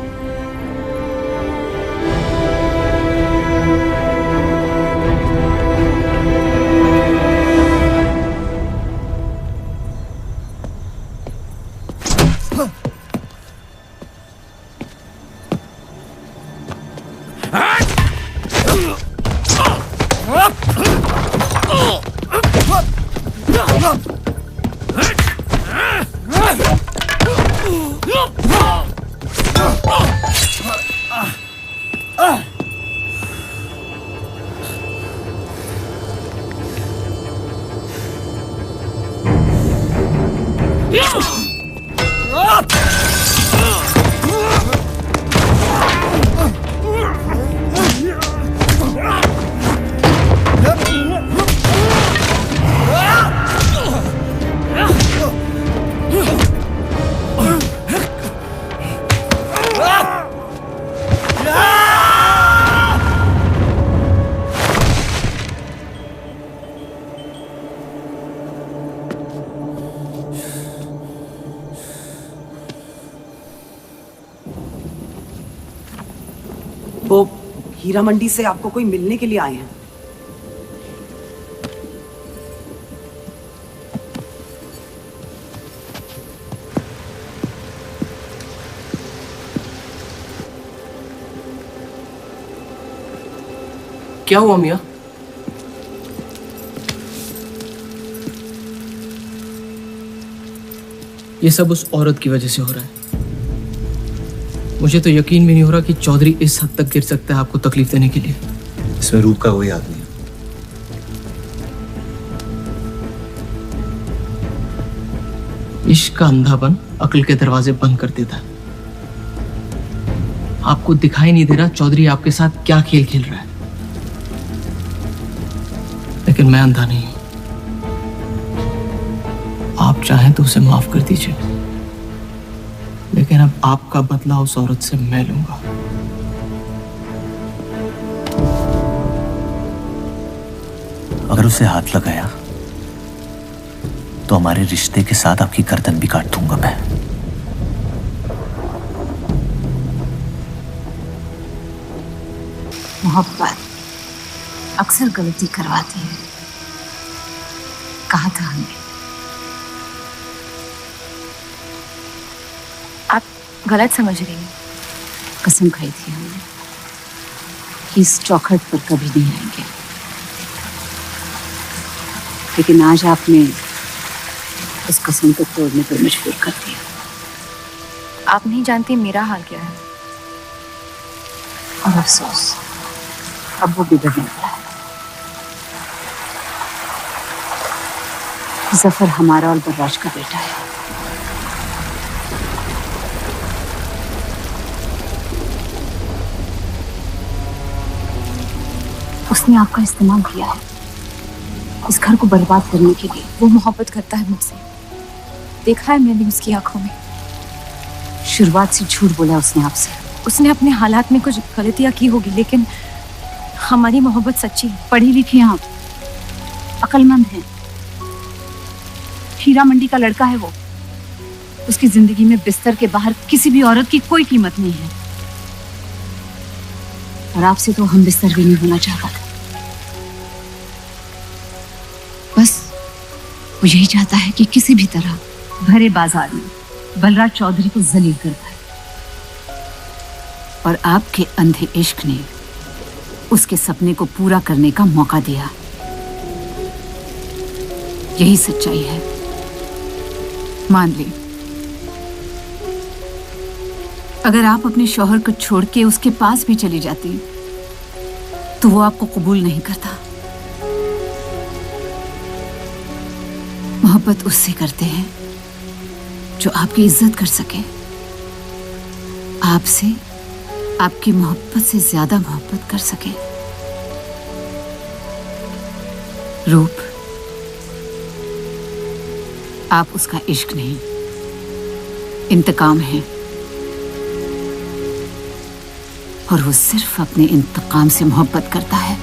वो हीरा मंडी से आपको कोई मिलने के लिए आए हैं। क्या हुआ मियाँ? ये सब उस औरत की वजह से हो रहा है। मुझे तो यकीन भी नहीं हो रहा कि चौधरी इस हद तक गिर सकता है आपको तकलीफ देने के लिए। इसमें रूप का कोई आदमी है। इश्क का अंधापन अक्ल के दरवाजे बंद कर देता है। आपको दिखाई नहीं दे रहा चौधरी आपके साथ क्या खेल खेल रहा है, लेकिन मैं अंधा नहीं हूं। आप चाहें तो उसे माफ कर दीजिए, लेकिन अब आपका बदला उस औरत से मैं लूंगा। अगर उसे हाथ लगाया तो हमारे रिश्ते के साथ आपकी गर्दन भी काट दूंगा मैं। मोहब्बत अक्सर गलती करवाती है, कहा था हमने। आप गलत समझ रही हैं। कसम खाई थी हमने कि इस चौखट पर कभी नहीं आएंगे, लेकिन आज आपने उस कसम को तोड़ने पर मजबूर कर दिया। आप नहीं जानती मेरा हाल क्या है। और अफसोस अब वो बिगड़ने वाला है। जफर हमारा और बर्राज का बेटा है। उसने आपका इस्तेमाल किया है इस घर को बर्बाद करने के लिए। वो मोहब्बत करता है मुझसे, देखा है मैंने उसकी आंखों में। शुरुआत से झूठ बोला उसने आपसे। उसने अपने हालात में कुछ गलतियां की होगी, लेकिन हमारी मोहब्बत सच्ची है। पढ़ी लिखी हैं आप, अक्लमंद हैं। हीरा मंडी का लड़का है वो। उसकी जिंदगी में बिस्तर के बाहर किसी भी औरत की कोई कीमत नहीं है। और आपसे तो हम बिस्तर भी नहीं होना चाहता था। बस वो यही चाहता है कि किसी भी तरह भरे बाजार में बलराज चौधरी को जलील कर पाए। और आपके अंधे इश्क ने उसके सपने को पूरा करने का मौका दिया। यही सच्चाई है, मान ली। अगर आप अपने शौहर को छोड़ के उसके पास भी चली जाती तो वो आपको कबूल नहीं करता। मोहब्बत उससे करते हैं जो आपकी इज्जत कर सके। आपसे, आपकी मोहब्बत से ज्यादा मोहब्बत कर सके। रूप, आप उसका इश्क नहीं, इंतकाम है। और वो सिर्फ अपने इंतकाम से मोहब्बत करता है।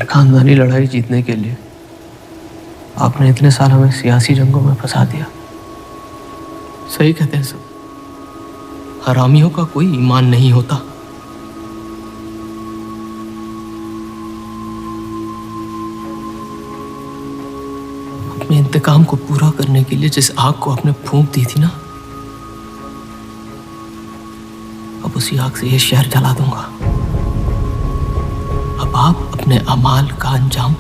खानदानी लड़ाई जीतने के लिए आपने इतने साल हमें सियासी जंगों में फंसा दिया। सही कहते हैं सब, हरामियों का कोई ईमान नहीं होता। अपने इंतकाम को पूरा करने के लिए जिस आग को आपने फूंक दी थी ना, अब उसी आग से ये शहर जला दूंगा। अब आप अपने अमाल का अंजाम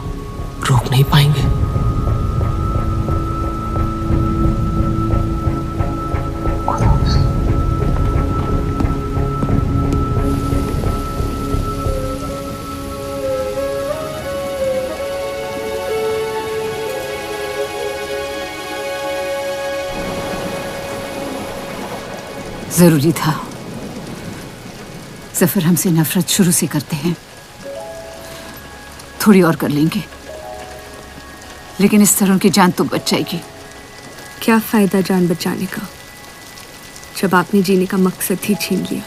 रोक नहीं पाएंगे। जरूरी था। जफर हमसे नफरत शुरू से करते हैं। थोड़ी और कर लेंगे, लेकिन इस तरह उनकी जान तो बच जाएगी। क्या फायदा जान बचाने का जब आपने जीने का मकसद ही छीन लिया।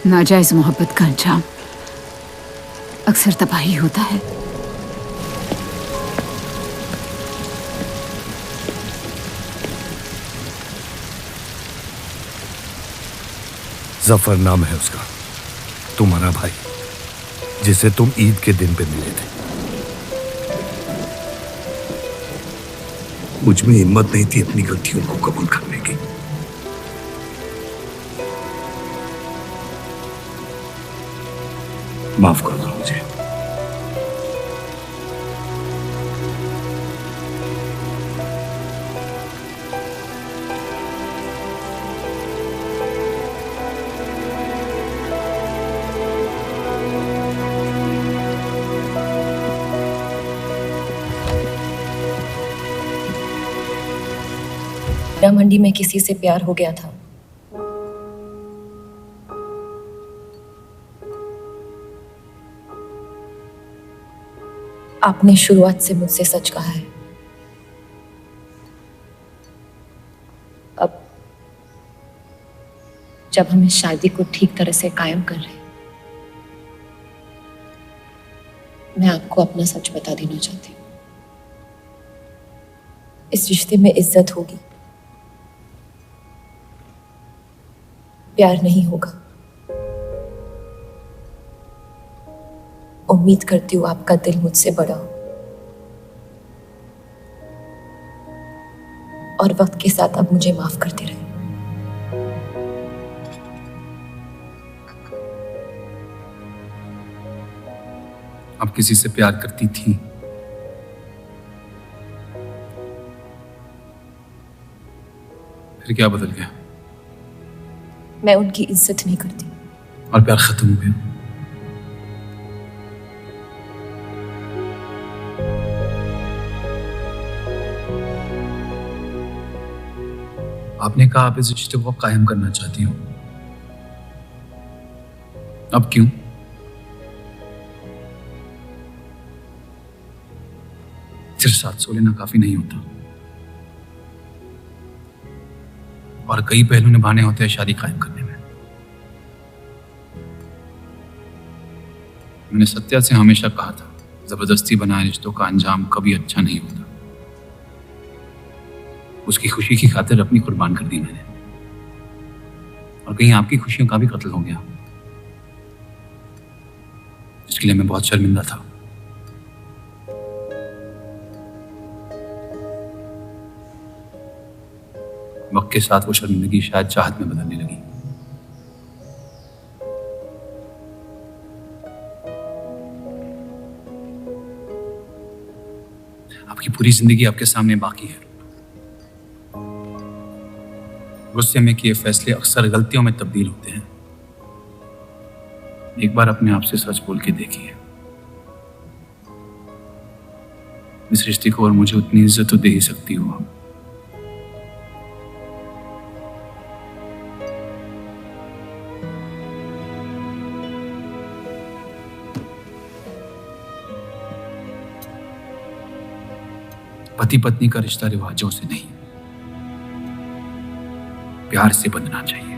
नाजायज मोहब्बत का अंजाम अक्सर तबाही होता है। जफर नाम है उसका, तुम्हारा भाई, जिसे तुम ईद के दिन पे मिले थे। मुझ में हिम्मत नहीं थी अपनी गलतियों को कबूल करने की। माफ कर दो मुझे। मंडी में किसी से प्यार हो गया था। आपने शुरुआत से मुझसे सच कहा है। अब जब हम इस शादी को ठीक तरह से कायम कर रहे हैं, मैं आपको अपना सच बता देना चाहती हूँ। इस रिश्ते में इज्जत होगी, प्यार नहीं होगा। उम्मीद करती हूँ आपका दिल मुझसे बड़ा हो और वक्त के साथ आप मुझे माफ करते रहे। आप किसी से प्यार करती थी? फिर क्या बदल गया? मैं उनकी इज्जत नहीं करती। और प्यार खत्म हो गया? आपने कहा आप इस रिश्ते को कायम करना चाहती हो। अब क्यों? सिर्फ साथ सो लेना काफी नहीं होता, और कई पहलू निभाने होते हैं शादी कायम करने में। मैंने सत्या से हमेशा कहा था, जबरदस्ती बनाए रिश्तों का अंजाम कभी अच्छा नहीं होता। उसकी खुशी की खातिर अपनी कुर्बान कर दी मैंने, और कहीं आपकी खुशियों का भी कत्ल हो गया, इसके लिए मैं बहुत शर्मिंदा था। वक्त के साथ वो शर्मिंदगी शायद चाहत में बदलने लगी। आपकी पूरी जिंदगी आपके सामने बाकी है। गुस्से में किए फैसले अक्सर गलतियों में तब्दील होते हैं। एक बार अपने आप से सच बोल के देखिए, इस रिश्ते को और मुझे उतनी इज्जत तो दे ही सकती हो। पति पत्नी का रिश्ता रिवाजों से नहीं, प्यार से बंधना चाहिए।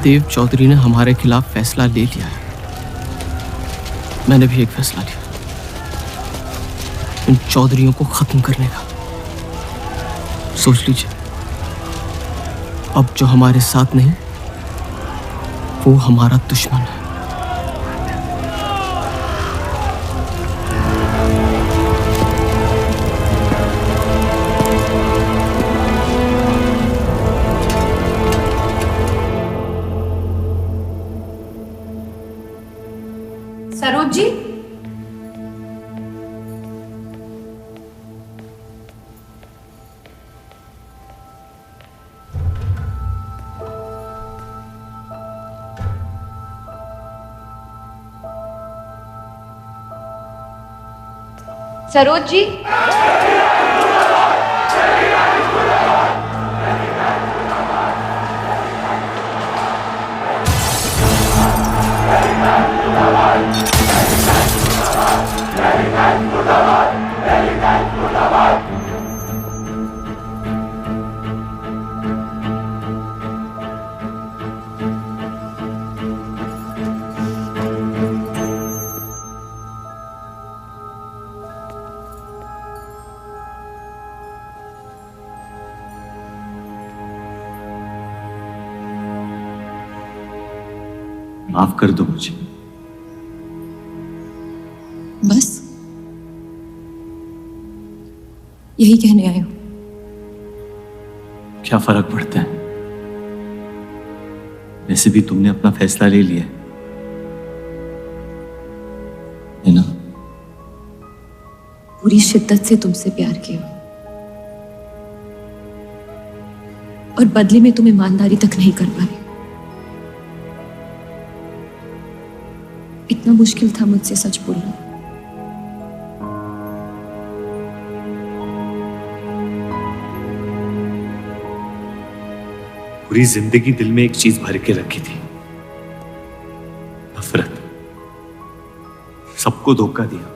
देव चौधरी ने हमारे खिलाफ फैसला ले लिया है। मैंने भी एक फैसला लिया, इन चौधरियों को खत्म करने का। सोच लीजिए, अब जो हमारे साथ नहीं वो हमारा दुश्मन है। सरोज जी, सरोज जी, माफ कर दो मुझे। बस यही कहने आए हो? क्या फर्क पड़ता है, वैसे भी तुमने अपना फैसला ले लिया है ना? पूरी शिद्दत से तुमसे प्यार किया और बदले में तुम ईमानदारी तक नहीं कर पाए। इतना मुश्किल था मुझसे सच बोलना। पूरी जिंदगी दिल में एक चीज भर के रखी थी, नफरत। सबको धोखा दिया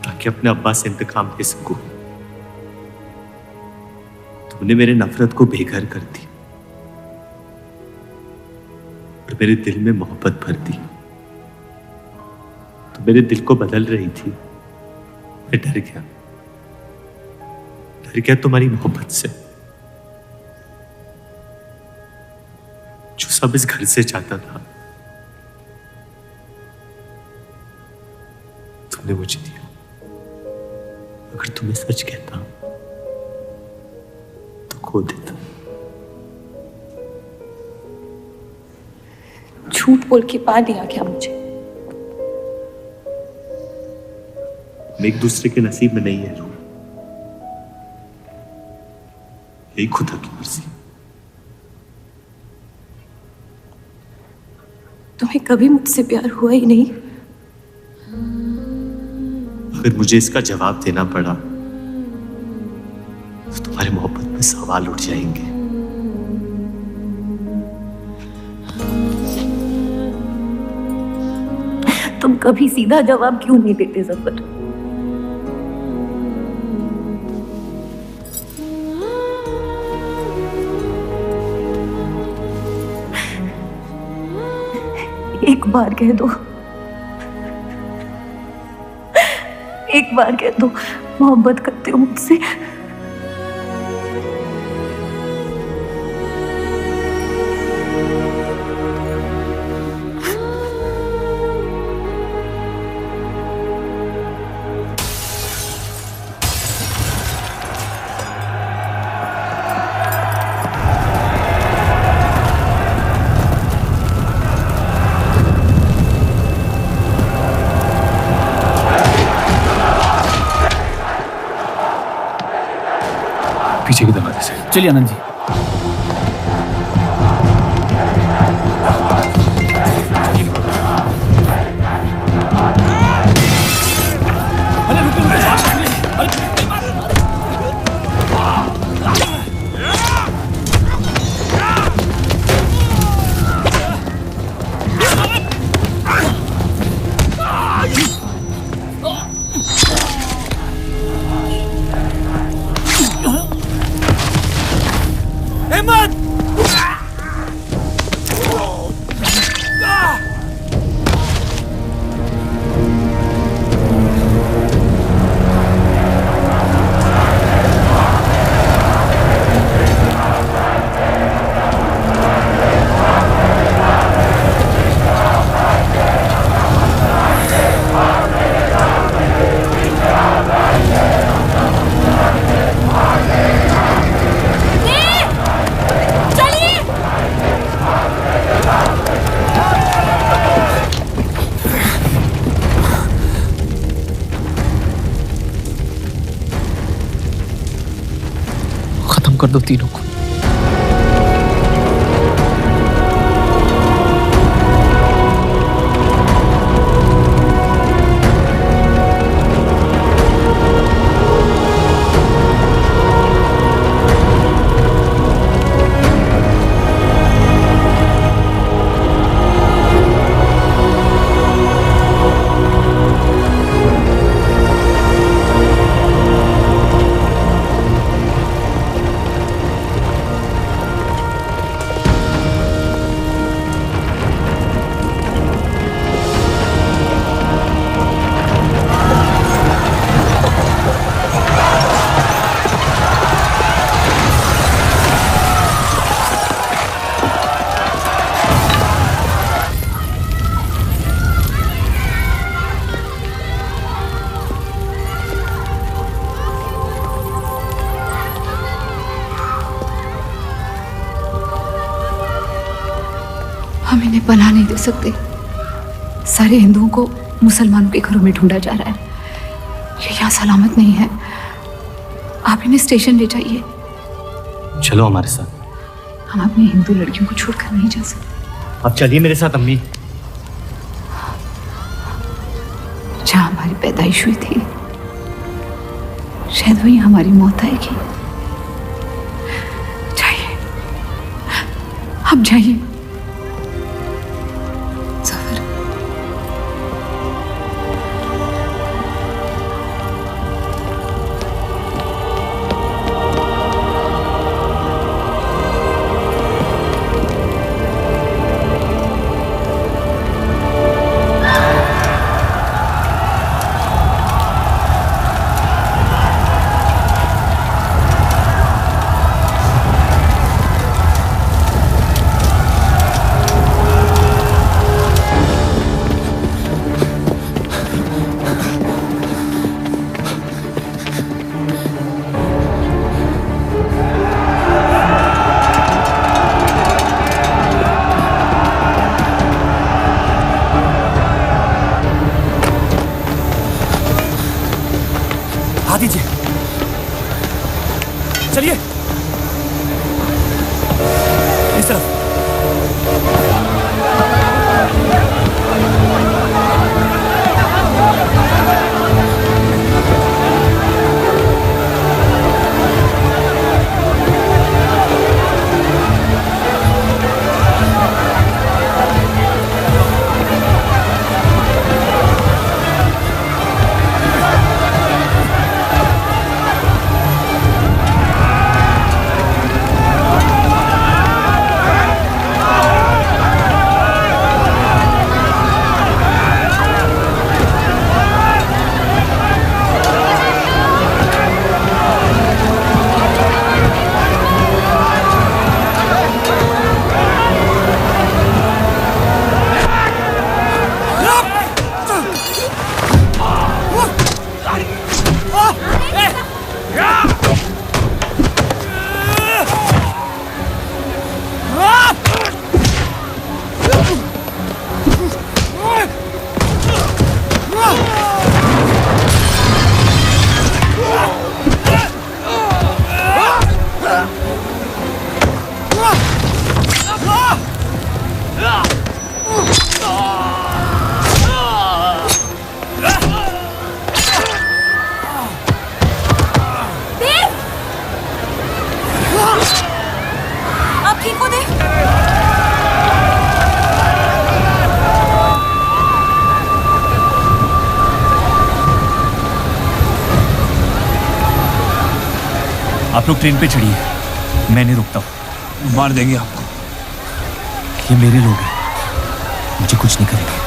ताकि अपने अब्बा से इंतकाम ले सकूं। तुमने मेरे नफरत को बेघर कर दी और मेरे दिल में मोहब्बत भर दी। तो मेरे दिल को बदल रही थी, मैं डर गया तुम्हारी मोहब्बत से, जो सब इस घर से चाहता था तुमने मुझे दिया। अगर तुम्हें सच कहता तो खो देता। झूठ बोल के पा लिया क्या मुझे? हम एक दूसरे के नसीब में नहीं है रूह, यही खुदा की मर्जी। तुम्हें कभी मुझसे प्यार हुआ ही नहीं? अगर मुझे इसका जवाब देना पड़ा तो तुम्हारी मोहब्बत में सवाल उठ जाएंगे। तुम कभी सीधा जवाब क्यों नहीं देते जफर? एक बार कह दो, एक बार कह दो मोहब्बत करते हो मुझसे। पीछे के दरवाजे से। चलिए आनंद जी। कर दो तीनों को। हम इन्हें पनाह नहीं दे सकते। सारे हिंदुओं को मुसलमानों के घरों में ढूंढा जा रहा है। ये यहाँ सलामत नहीं है। आप इन्हें स्टेशन ले जाइए। चलो हमारे साथ। हम अपनी हिंदू लड़कियों को छोड़कर नहीं जा सकते। अब चलिए मेरे साथ अम्मी। जहाँ हमारी पैदाइश हुई थी शायद वही हमारी मौत आएगी। जाइए, अब जाइए। दीजिए, चलिए इस तरफ। आप लोग ट्रेन पे चढ़िए, मैं नहीं रुकता हूँ। मार देंगे आपको। ये मेरे लोग हैं, मुझे कुछ नहीं करेंगे।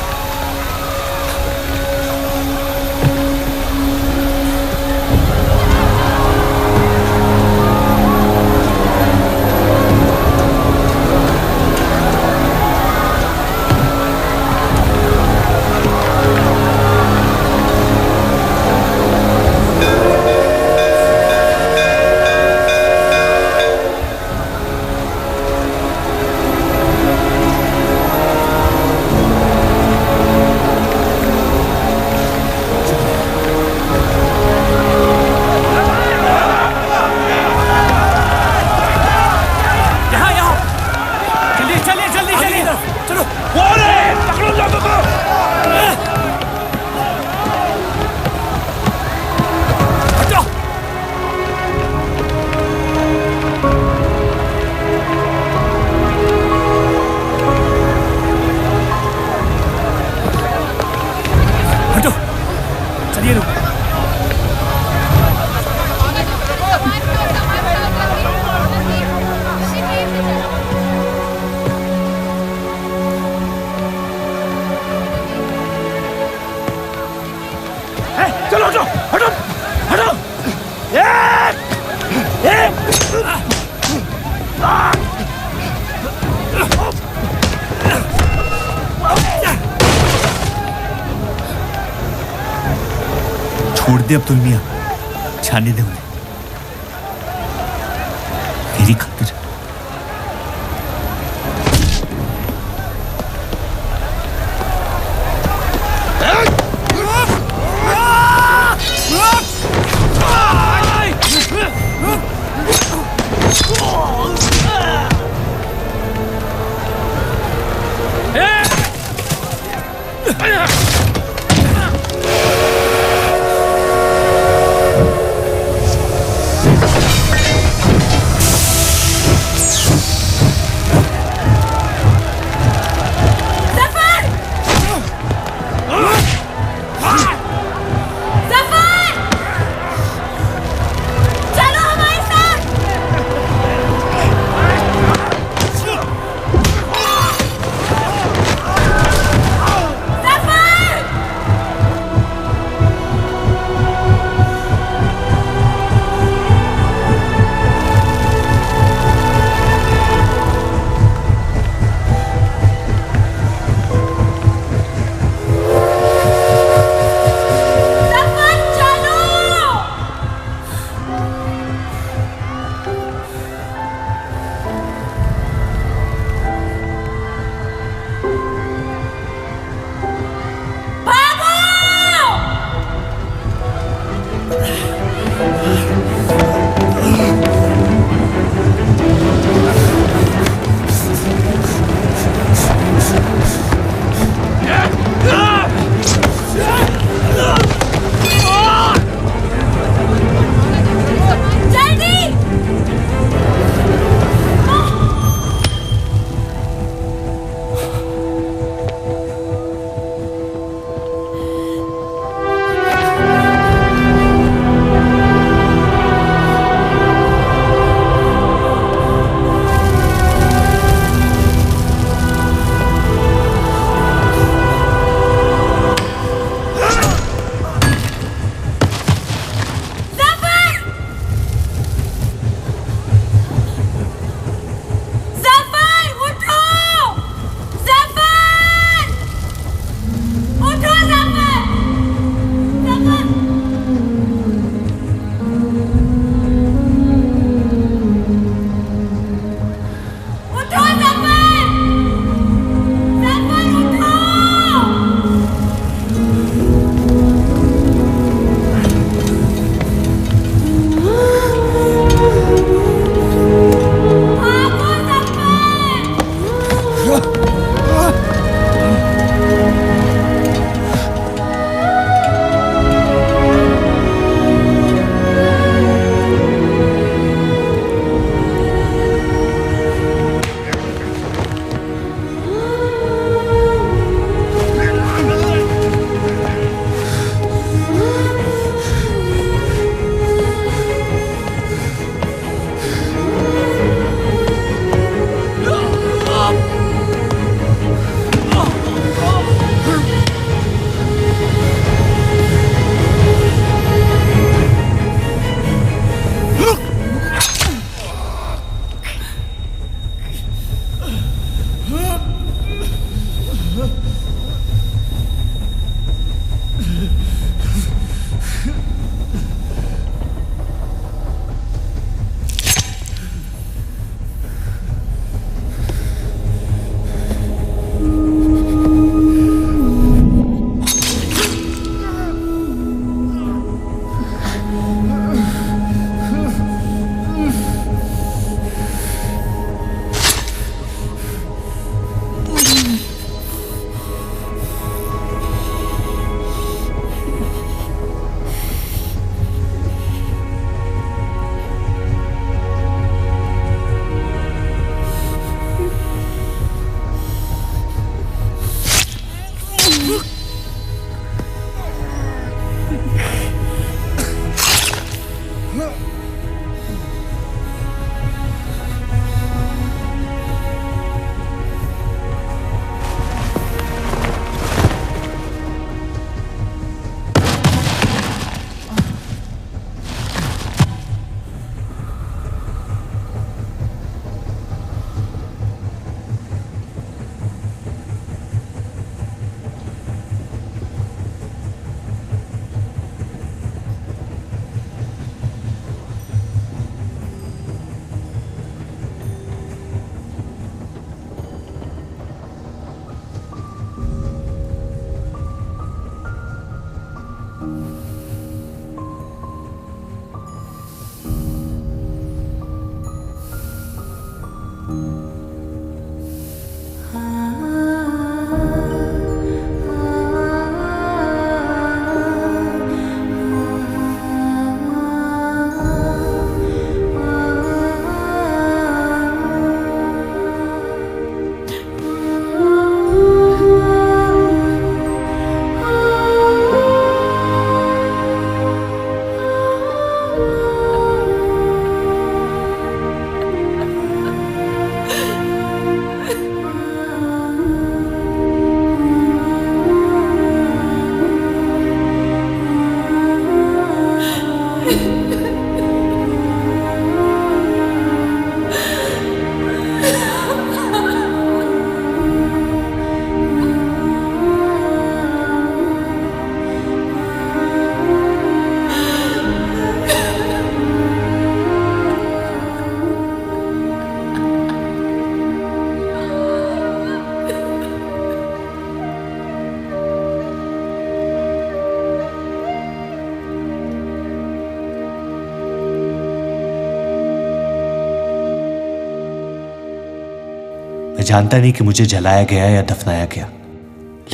हटो हटो छोड़ दे अब्दुल मियां, जाने दे उन्हें मेरी खातिर। जानता नहीं कि मुझे जलाया गया या दफनाया गया,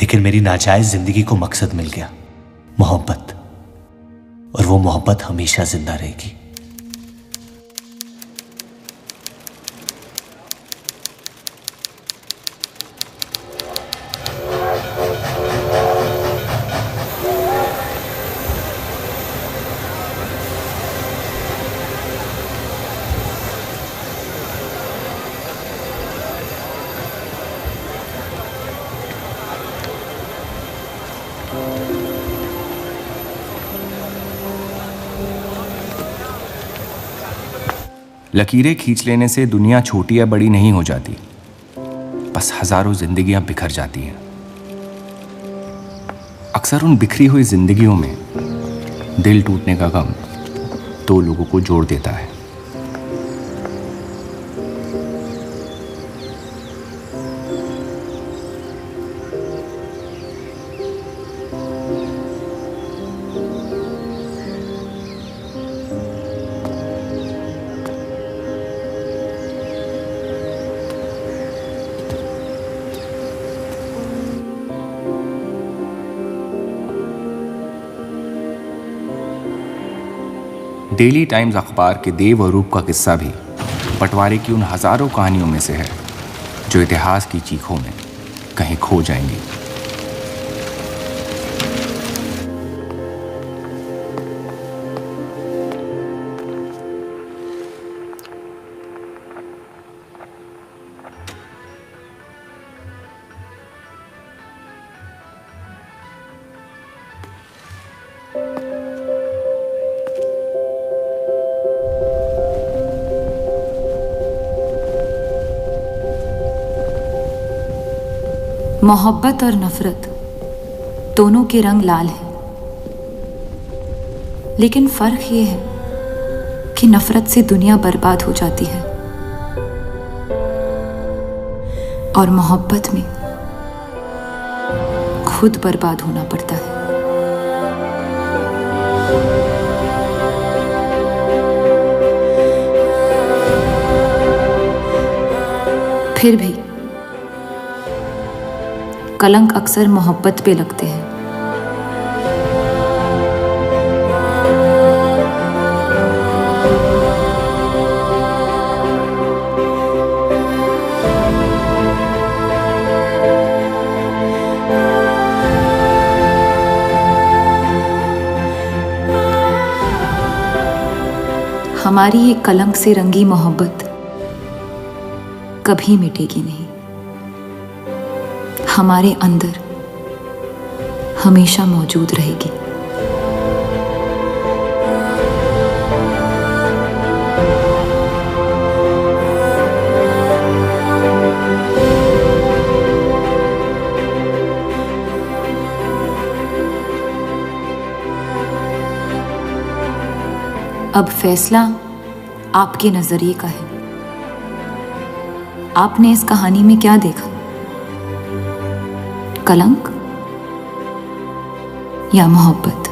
लेकिन मेरी नाजायज जिंदगी को मकसद मिल गया, मोहब्बत। और वो मोहब्बत हमेशा जिंदा रहेगी। लकीरें खींच लेने से दुनिया छोटी या बड़ी नहीं हो जाती, बस हजारों जिंदगियां बिखर जाती हैं। अक्सर उन बिखरी हुई जिंदगियों में दिल टूटने का गम दो लोगों को जोड़ देता है। डेली टाइम्स अखबार के देव और रूप का किस्सा भी बंटवारे की उन हजारों कहानियों में से है जो इतिहास की चीखों में कहीं खो जाएंगी। मोहब्बत और नफरत दोनों के रंग लाल हैं, लेकिन फर्क ये है कि नफरत से दुनिया बर्बाद हो जाती है और मोहब्बत में खुद बर्बाद होना पड़ता है। फिर भी कलंक अक्सर मोहब्बत पे लगते हैं। हमारी ये कलंक से रंगी मोहब्बत कभी मिटेगी नहीं, हमारे अंदर हमेशा मौजूद रहेगी। अब फैसला आपके नजरिए का है। आपने इस कहानी में क्या देखा? कलंक या मोहब्बत?